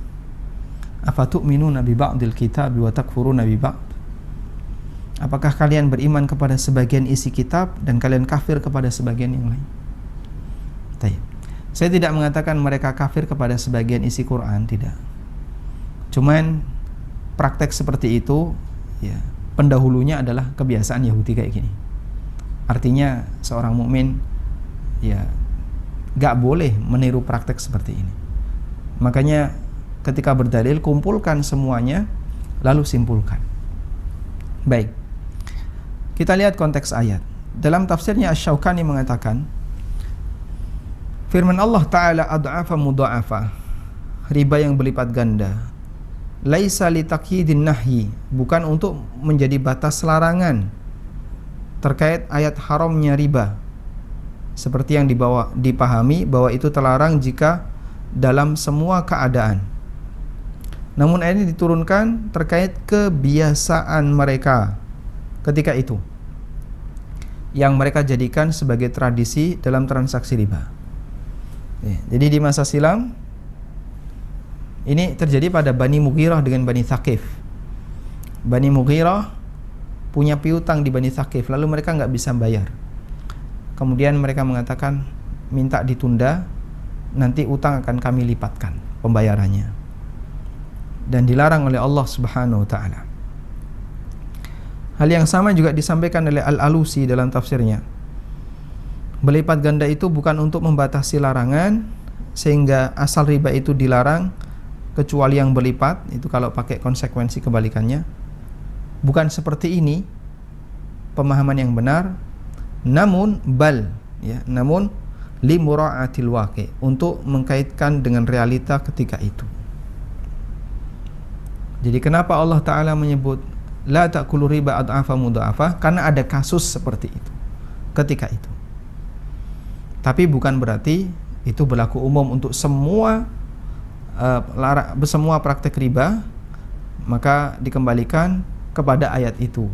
Afatu'minuna bi ba'dil kitab wa takfuruna bi ba'd? Apakah kalian beriman kepada sebagian isi kitab dan kalian kafir kepada sebagian yang lain? Saya tidak mengatakan mereka kafir kepada sebagian isi Quran, tidak. Cuman praktek seperti itu ya, pendahulunya adalah kebiasaan Yahudi kayak gini. Artinya seorang mukmin ya gak boleh meniru praktek seperti ini. Makanya ketika berdalil, kumpulkan semuanya lalu simpulkan. Baik, kita lihat konteks ayat. Dalam tafsirnya Asy-Syaukani mengatakan, firman Allah Ta'ala ad'afa mudha'afa, riba yang berlipat ganda, laisa litakyidin nahyi, bukan untuk menjadi batas larangan terkait ayat haramnya riba, seperti yang dipahami bahwa itu terlarang jika dalam semua keadaan. Namun ayat ini diturunkan terkait kebiasaan mereka ketika itu, yang mereka jadikan sebagai tradisi dalam transaksi riba. Jadi di masa silam ini terjadi pada Bani Mughirah dengan Bani Thaqif. Bani Mughirah punya piutang di Bani Thaqif, lalu mereka nggak bisa bayar. Kemudian mereka mengatakan minta ditunda, nanti utang akan kami lipatkan pembayarannya. Dan dilarang oleh Allah Subhanahu wa taala. Hal yang sama juga disampaikan oleh Al-Alusi dalam tafsirnya. Berlipat ganda itu bukan untuk membatasi larangan sehingga asal riba itu dilarang kecuali yang berlipat, itu kalau pakai konsekuensi kebalikannya. Bukan seperti ini pemahaman yang benar, namun namun li mura'atil waqi', untuk mengkaitkan dengan realita ketika itu. Jadi kenapa Allah Ta'ala menyebut la ta'kulu riba ad'afa mudha'afa? Karena ada kasus seperti itu ketika itu. Tapi bukan berarti itu berlaku umum untuk semua semua praktek riba, maka dikembalikan kepada ayat itu.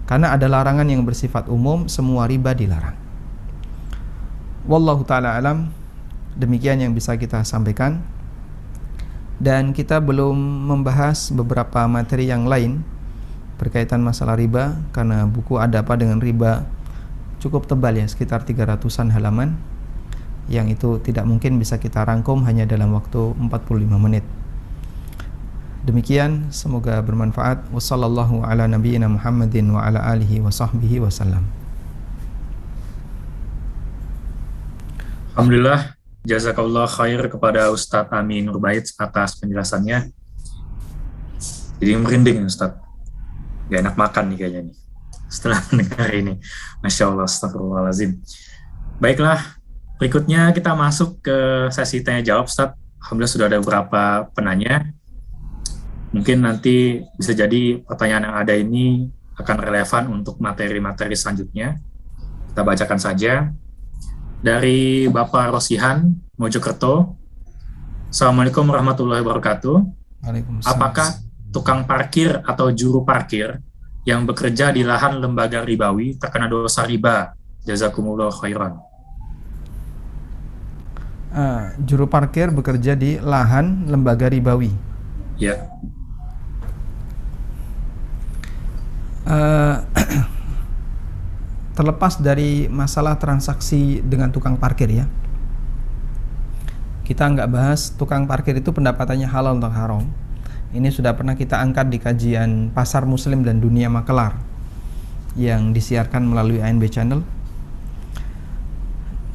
Karena ada larangan yang bersifat umum, semua riba dilarang. Wallahu ta'ala alam, demikian yang bisa kita sampaikan. Dan kita belum membahas beberapa materi yang lain berkaitan masalah riba, karena buku Ada Apa Dengan Riba cukup tebal ya, sekitar 300-an halaman, yang itu tidak mungkin bisa kita rangkum hanya dalam waktu 45 menit. Demikian, semoga bermanfaat. Wassallallahu ala nabiyyina Muhammadin wa ala alihi wa sahbihi wasallam. Alhamdulillah, jazakallah khair kepada Ustadz Amin Nurbait atas penjelasannya. Jadi merinding Ustadz, gak enak makan nih kayaknya nih setelah mendengar ini. Masya Allah, astagfirullahaladzim. Baiklah, berikutnya kita masuk ke sesi tanya jawab Ustadz. Alhamdulillah sudah ada beberapa penanya. Mungkin nanti bisa jadi pertanyaan yang ada ini akan relevan untuk materi-materi selanjutnya. Kita bacakan saja. Dari Bapak Rosihan, Mojokerto. Assalamualaikum warahmatullahi wabarakatuh. Apakah tukang parkir atau juru parkir yang bekerja di lahan lembaga ribawi terkena dosa riba? Jazakumullah khairan. Juru parkir bekerja di lahan lembaga ribawi. Ya. Terlepas dari masalah transaksi dengan tukang parkir ya, kita nggak bahas tukang parkir itu pendapatannya halal atau haram. Ini sudah pernah kita angkat di kajian Pasar Muslim dan Dunia Makelar yang disiarkan melalui ANB Channel.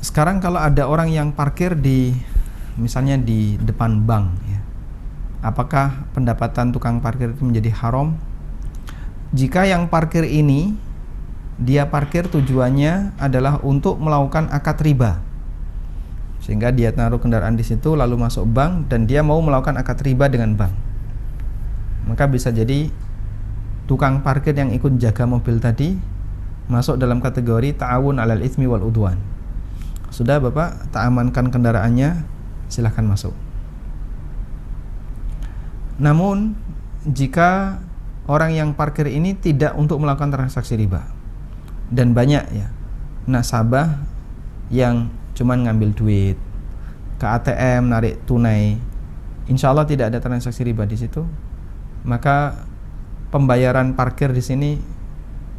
Sekarang kalau ada orang yang parkir di, misalnya di depan bank ya, apakah pendapatan tukang parkir itu menjadi haram? Jika yang parkir ini dia parkir tujuannya adalah untuk melakukan akad riba, sehingga dia naruh kendaraan di situ lalu masuk bank dan dia mau melakukan akad riba dengan bank, maka bisa jadi tukang parkir yang ikut jaga mobil tadi masuk dalam kategori ta'awun 'alal itsmi wal udwan. Sudah Bapak, tak amankan kendaraannya, silahkan masuk. Namun jika orang yang parkir ini tidak untuk melakukan transaksi riba, dan banyak ya nasabah yang cuman ngambil duit ke ATM, narik tunai, insya Allah tidak ada transaksi riba di situ, maka pembayaran parkir di sini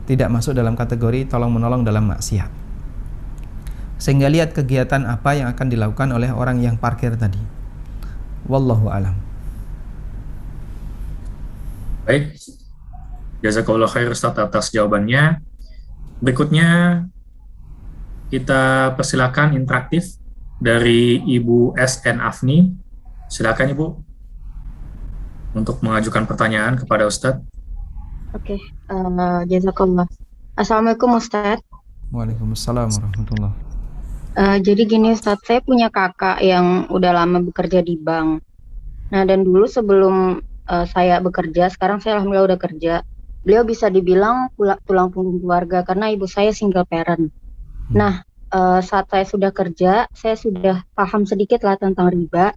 tidak masuk dalam kategori tolong menolong dalam maksiat. Sehingga lihat kegiatan apa yang akan dilakukan oleh orang yang parkir tadi. Wallahu alam. Baik, jazakallah khair Ustaz atas jawabannya. Berikutnya kita persilakan interaktif dari Ibu SN Afni. Silakan Ibu untuk mengajukan pertanyaan kepada Ustadz. Oke, jazakallah. Assalamualaikum Ustadz. Waalaikumsalam warahmatullah. Jadi gini Ustadz, saya punya kakak yang udah lama bekerja di bank. Nah, dan dulu sebelum saya bekerja, sekarang saya alhamdulillah udah kerja. Beliau bisa dibilang tulang punggung keluarga karena ibu saya single parent. Nah, saat saya sudah kerja, saya sudah paham sedikit lah tentang riba.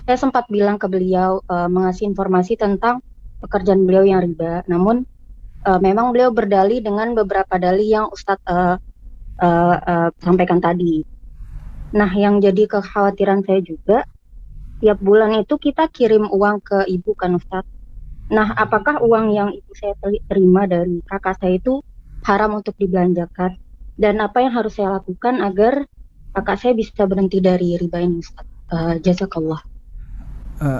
Saya sempat bilang ke beliau, mengasih informasi tentang pekerjaan beliau yang riba. Namun, memang beliau berdalih dengan beberapa dalih yang Ustadz sampaikan tadi. Nah, yang jadi kekhawatiran saya juga, tiap bulan itu kita kirim uang ke ibu kan Ustadz. Nah, apakah uang yang ibu saya terima dari kakak saya itu haram untuk dibelanjakan? Dan apa yang harus saya lakukan agar kakak saya bisa berhenti dari riba ini, Ustaz? Jazakallah.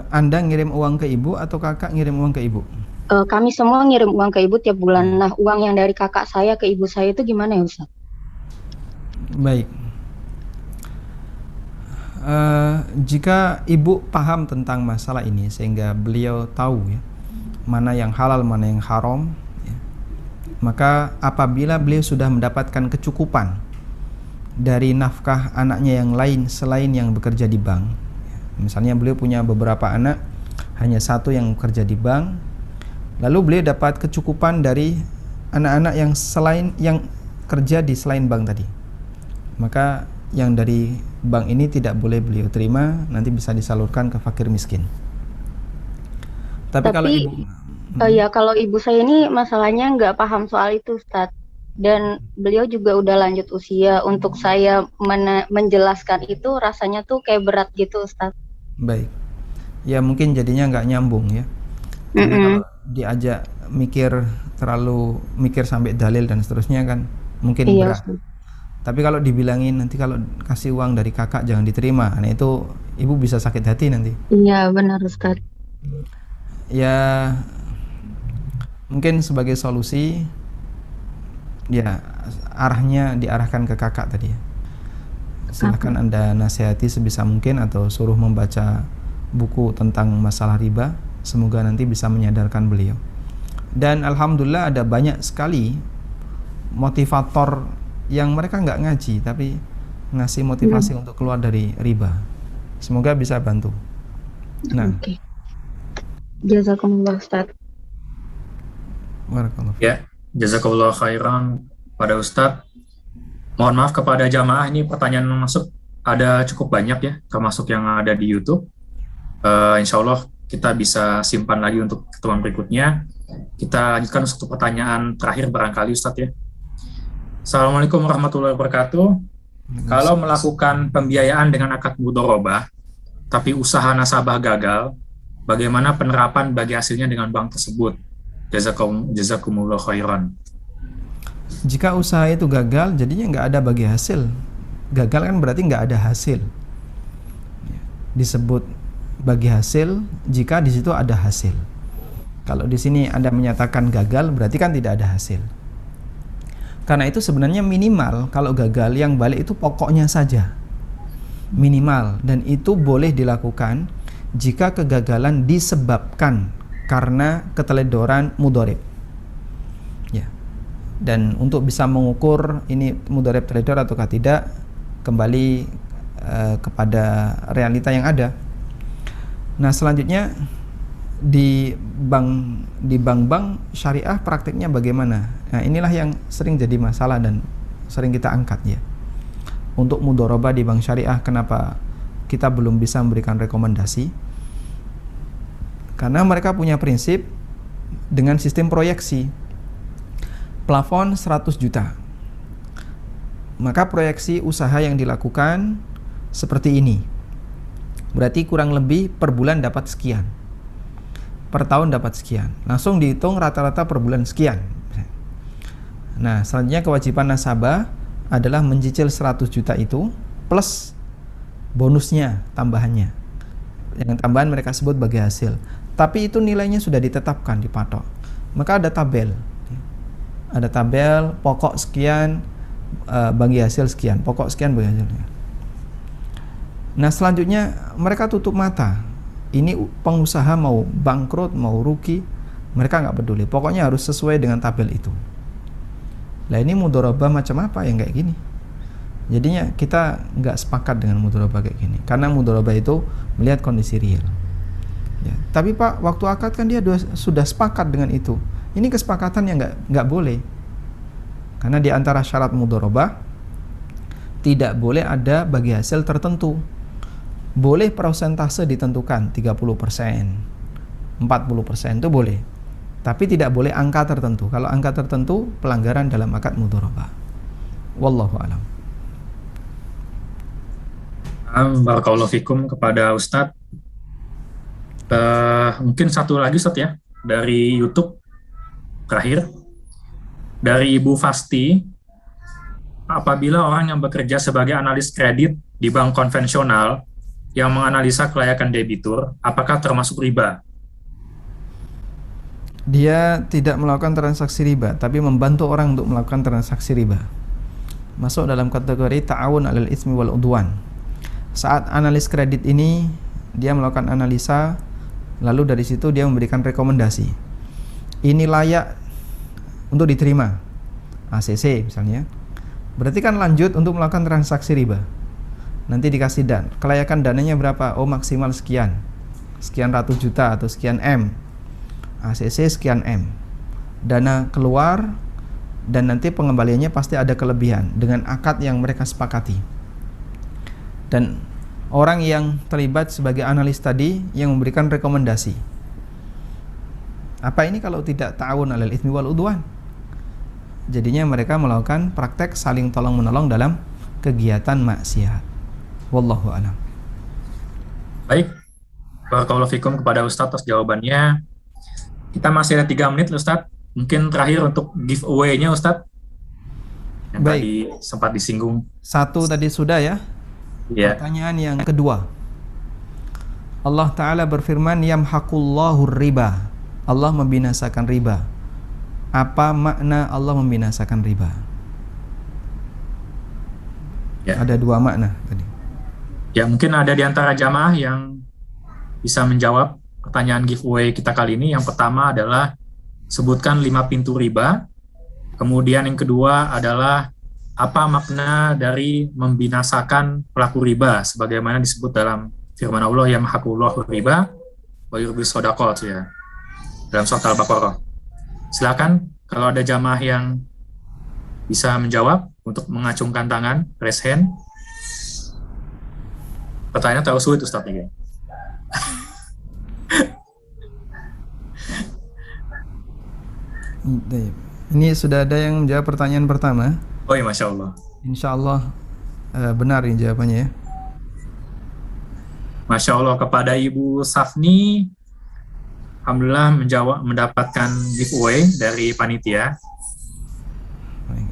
Anda ngirim uang ke ibu atau kakak ngirim uang ke ibu? Kami semua ngirim uang ke ibu tiap bulan. Nah, uang yang dari kakak saya ke ibu saya itu gimana ya, Ustaz? Baik. Jika ibu paham tentang masalah ini sehingga beliau tahu ya, mana yang halal, mana yang haram ya, maka apabila beliau sudah mendapatkan kecukupan dari nafkah anaknya yang lain selain yang bekerja di bank ya, misalnya beliau punya beberapa anak, hanya satu yang bekerja di bank, lalu beliau dapat kecukupan dari anak-anak yang selain yang kerja di selain bank tadi, maka yang dari bank ini tidak boleh beliau terima, nanti bisa disalurkan ke fakir miskin. Tapi kalau ibu Ya kalau ibu saya ini masalahnya nggak paham soal itu, Ustadz. Dan beliau juga udah lanjut usia. Untuk saya menjelaskan itu rasanya tuh kayak berat gitu, Ustadz. Baik. Ya mungkin jadinya nggak nyambung ya. Karena kalau diajak terlalu mikir sampai dalil dan seterusnya kan mungkin Iya, berat. Ustadz. Tapi kalau dibilangin nanti kalau kasih uang dari kakak jangan diterima, nah itu ibu bisa sakit hati nanti. Iya, benar, Ustadz. Ya mungkin sebagai solusi ya arahnya diarahkan ke kakak tadi ya. Silahkan Anda nasihati sebisa mungkin atau suruh membaca buku tentang masalah riba, semoga nanti bisa menyadarkan beliau. Dan alhamdulillah ada banyak sekali motivator yang mereka nggak ngaji tapi ngasih motivasi untuk keluar dari riba. Semoga bisa bantu. Nah, Oke. Jazakumullah, Ustadz. barakallahu. Ya, jazakallah khairan pada Ustadz. Mohon maaf kepada jamaah, ini pertanyaan yang masuk ada cukup banyak ya, termasuk yang ada di YouTube. Insya Allah kita bisa simpan lagi untuk pertemuan berikutnya. Kita lanjutkan satu pertanyaan terakhir barangkali Ustadz ya. Assalamualaikum warahmatullahi wabarakatuh. Kalau melakukan pembiayaan dengan akad mudharabah, tapi usaha nasabah gagal, bagaimana penerapan bagi hasilnya dengan bank tersebut? Jazakumullah khairan. Jika usaha itu gagal, jadinya nggak ada bagi hasil. Gagal kan berarti nggak ada hasil. Disebut bagi hasil jika di situ ada hasil. Kalau di sini Anda menyatakan gagal, berarti kan tidak ada hasil. Karena itu sebenarnya minimal kalau gagal yang balik itu pokoknya saja. Minimal, dan itu boleh dilakukan jika kegagalan disebabkan karena keteledoran mudharib. Ya. Dan untuk bisa mengukur ini mudharib teledor ataukah tidak, kembali kepada realita yang ada. Nah, selanjutnya di bank-bank syariah praktiknya bagaimana? Nah, inilah yang sering jadi masalah dan sering kita angkat ya. Untuk mudharabah di bank syariah, kenapa kita belum bisa memberikan rekomendasi? Karena mereka punya prinsip dengan sistem proyeksi. Plafon 100 juta. Maka proyeksi usaha yang dilakukan seperti ini. Berarti kurang lebih per bulan dapat sekian. Per tahun dapat sekian. Langsung dihitung rata-rata per bulan sekian. Nah, selanjutnya kewajiban nasabah adalah mencicil 100 juta itu plus bonusnya, tambahannya. Yang tambahan mereka sebut bagi hasil. Tapi itu nilainya sudah ditetapkan, dipatok. Maka ada tabel. Ada tabel pokok sekian bagi hasil sekian, pokok sekian bagi hasil. Nah, selanjutnya mereka tutup mata. Ini pengusaha mau bangkrut, mau rugi, mereka nggak peduli. Pokoknya harus sesuai dengan tabel itu. Lah ini mudharabah macam apa yang kayak gini? Jadinya kita nggak sepakat dengan mudharabah kayak gini. Karena mudharabah itu melihat kondisi real. Ya, tapi Pak, waktu akad kan dia sudah sepakat dengan itu. Ini kesepakatan yang nggak boleh. Karena di antara syarat mudharabah tidak boleh ada bagi hasil tertentu. Boleh persentase ditentukan 30%, 40% itu boleh. Tapi tidak boleh angka tertentu. Kalau angka tertentu pelanggaran dalam akad mudharabah. Wallahu a'lam. Barakallahu fikum kepada Ustadz. Mungkin satu lagi Ustadz ya, dari YouTube terakhir. Dari Ibu Fasti, apabila orang yang bekerja sebagai analis kredit di bank konvensional yang menganalisa kelayakan debitur, apakah termasuk riba? Dia tidak melakukan transaksi riba, tapi membantu orang untuk melakukan transaksi riba. Masuk dalam kategori ta'awun 'alal itsmi wal udwan. Saat analis kredit ini, dia melakukan analisa, lalu dari situ dia memberikan rekomendasi. Ini layak untuk diterima, ACC misalnya. Berarti kan lanjut untuk melakukan transaksi riba. Nanti dikasih kelayakan dananya berapa? Oh, maksimal sekian. Sekian ratus juta atau sekian M. ACC sekian M. Dana keluar dan nanti pengembaliannya pasti ada kelebihan dengan akad yang mereka sepakati. Dan orang yang terlibat sebagai analis tadi yang memberikan rekomendasi. Apa ini kalau tidak ta'awun 'alal itsmi wal udwan? Jadinya mereka melakukan praktek saling tolong-menolong dalam kegiatan maksiat. Wallahu a'lam. Baik, barakallahu fikum kepada Ustadz atas jawabannya. Kita masih ada 3 menit, Ustadz. Mungkin terakhir untuk giveaway-nya, Ustadz. Yang Baik. tadi sempat disinggung. 1 tadi sudah ya. Ya. Pertanyaan yang kedua. Allah Ta'ala berfirman, yamhaqullahu riba. Allah membinasakan riba. Apa makna Allah membinasakan riba? Ya. Ada 2 makna tadi. Ya, mungkin ada di antara jamaah yang bisa menjawab pertanyaan giveaway kita kali ini. Yang pertama adalah sebutkan 5 pintu riba. Kemudian yang kedua adalah apa makna dari membinasakan pelaku riba sebagaimana disebut dalam firman Allah, yamhaqullahu riba wa yurbis shadaqat, ya, dalam surat Al-Baqarah. Silakan kalau ada jamaah yang bisa menjawab untuk mengacungkan tangan, raise hand. Pertanyaan terlalu sulit, Ustaz. Ini sudah ada yang menjawab pertanyaan pertama. Oh iya, Masya Allah. Insya Allah benar ini jawabannya ya. Masya Allah, kepada Ibu Safni, alhamdulillah mendapatkan giveaway dari panitia.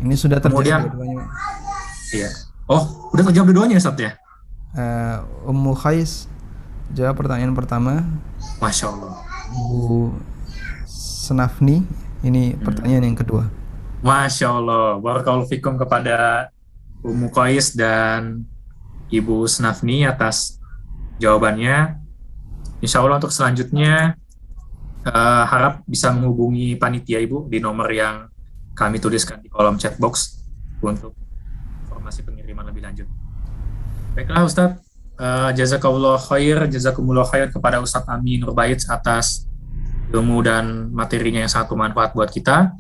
Ini sudah terjadi Kemudian, dua-duanya. Iya. Oh, udah terjawab dua-duanya, Ustaz ya? Ummu Khais jawab pertanyaan pertama. Masya Allah. Bu Senafni ini pertanyaan yang kedua. Masya Allah. Barakallahu fikum kepada Ummu Qais dan Ibu Senafni atas jawabannya. Insya Allah untuk selanjutnya harap bisa menghubungi panitia Ibu di nomor yang kami tuliskan di kolom chat box untuk informasi pengiriman lebih lanjut. Baiklah Ustadz, jazakumullah khair kepada Ustadz Amin Nurbait atas ilmu dan materinya yang sangat bermanfaat buat kita.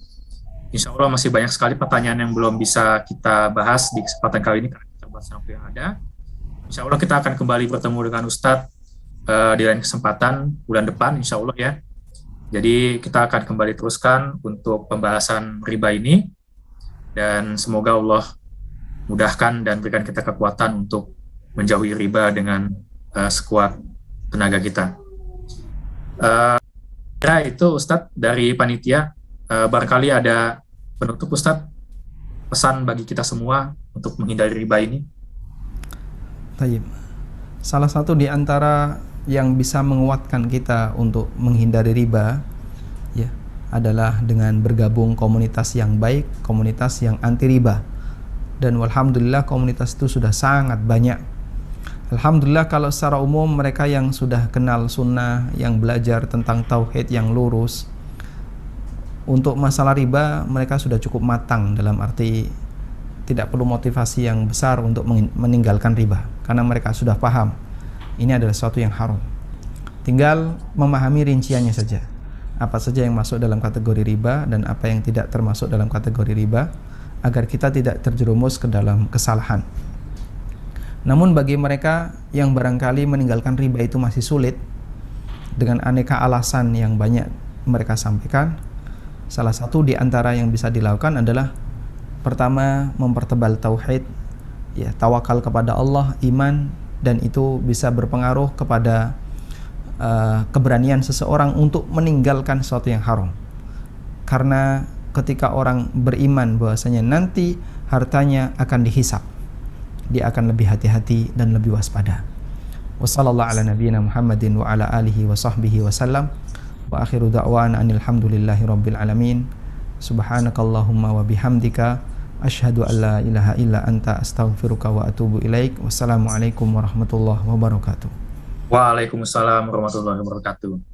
Insya Allah masih banyak sekali pertanyaan yang belum bisa kita bahas di kesempatan kali ini karena terbatas waktu yang ada. Insya Allah kita akan kembali bertemu dengan Ustadz di lain kesempatan bulan depan, insya Allah ya. Jadi kita akan kembali teruskan untuk pembahasan riba ini dan semoga Allah mudahkan dan berikan kita kekuatan untuk menjauhi riba dengan sekuat tenaga kita. Kira itu Ustadz dari panitia, barangkali ada penutup Ustadz, pesan bagi kita semua untuk menghindari riba ini. Tayyib. Salah satu di antara yang bisa menguatkan kita untuk menghindari riba ya adalah dengan bergabung komunitas yang baik, komunitas yang anti riba. Dan alhamdulillah komunitas itu sudah sangat banyak. Alhamdulillah kalau secara umum mereka yang sudah kenal sunnah, yang belajar tentang tauhid yang lurus, untuk masalah riba mereka sudah cukup matang, dalam arti tidak perlu motivasi yang besar untuk meninggalkan riba karena mereka sudah paham ini adalah sesuatu yang haram. Tinggal memahami rinciannya saja, apa saja yang masuk dalam kategori riba dan apa yang tidak termasuk dalam kategori riba, agar kita tidak terjerumus ke dalam kesalahan. Namun bagi mereka yang barangkali meninggalkan riba itu masih sulit, dengan aneka alasan yang banyak mereka sampaikan, salah satu di antara yang bisa dilakukan adalah pertama, mempertebal tauhid, ya, tawakal kepada Allah, iman, dan itu bisa berpengaruh kepada keberanian seseorang untuk meninggalkan sesuatu yang haram. Karena ketika orang beriman bahwasanya nanti hartanya akan dihisab, dia akan lebih hati-hati dan lebih waspada. Wassallallahu ala nabiyyina Muhammadin wa ala alihi wa sahbihi wasallam. Wa akhiru da'wana anil hamdulillahi rabbil alamin. Subhanakallahumma wa bihamdika asyhadu an la ilaha illa anta astaghfiruka wa atubu ilaik. Wassalamualaikum warahmatullahi wabarakatuh. Waalaikumsalam warahmatullahi wabarakatuh.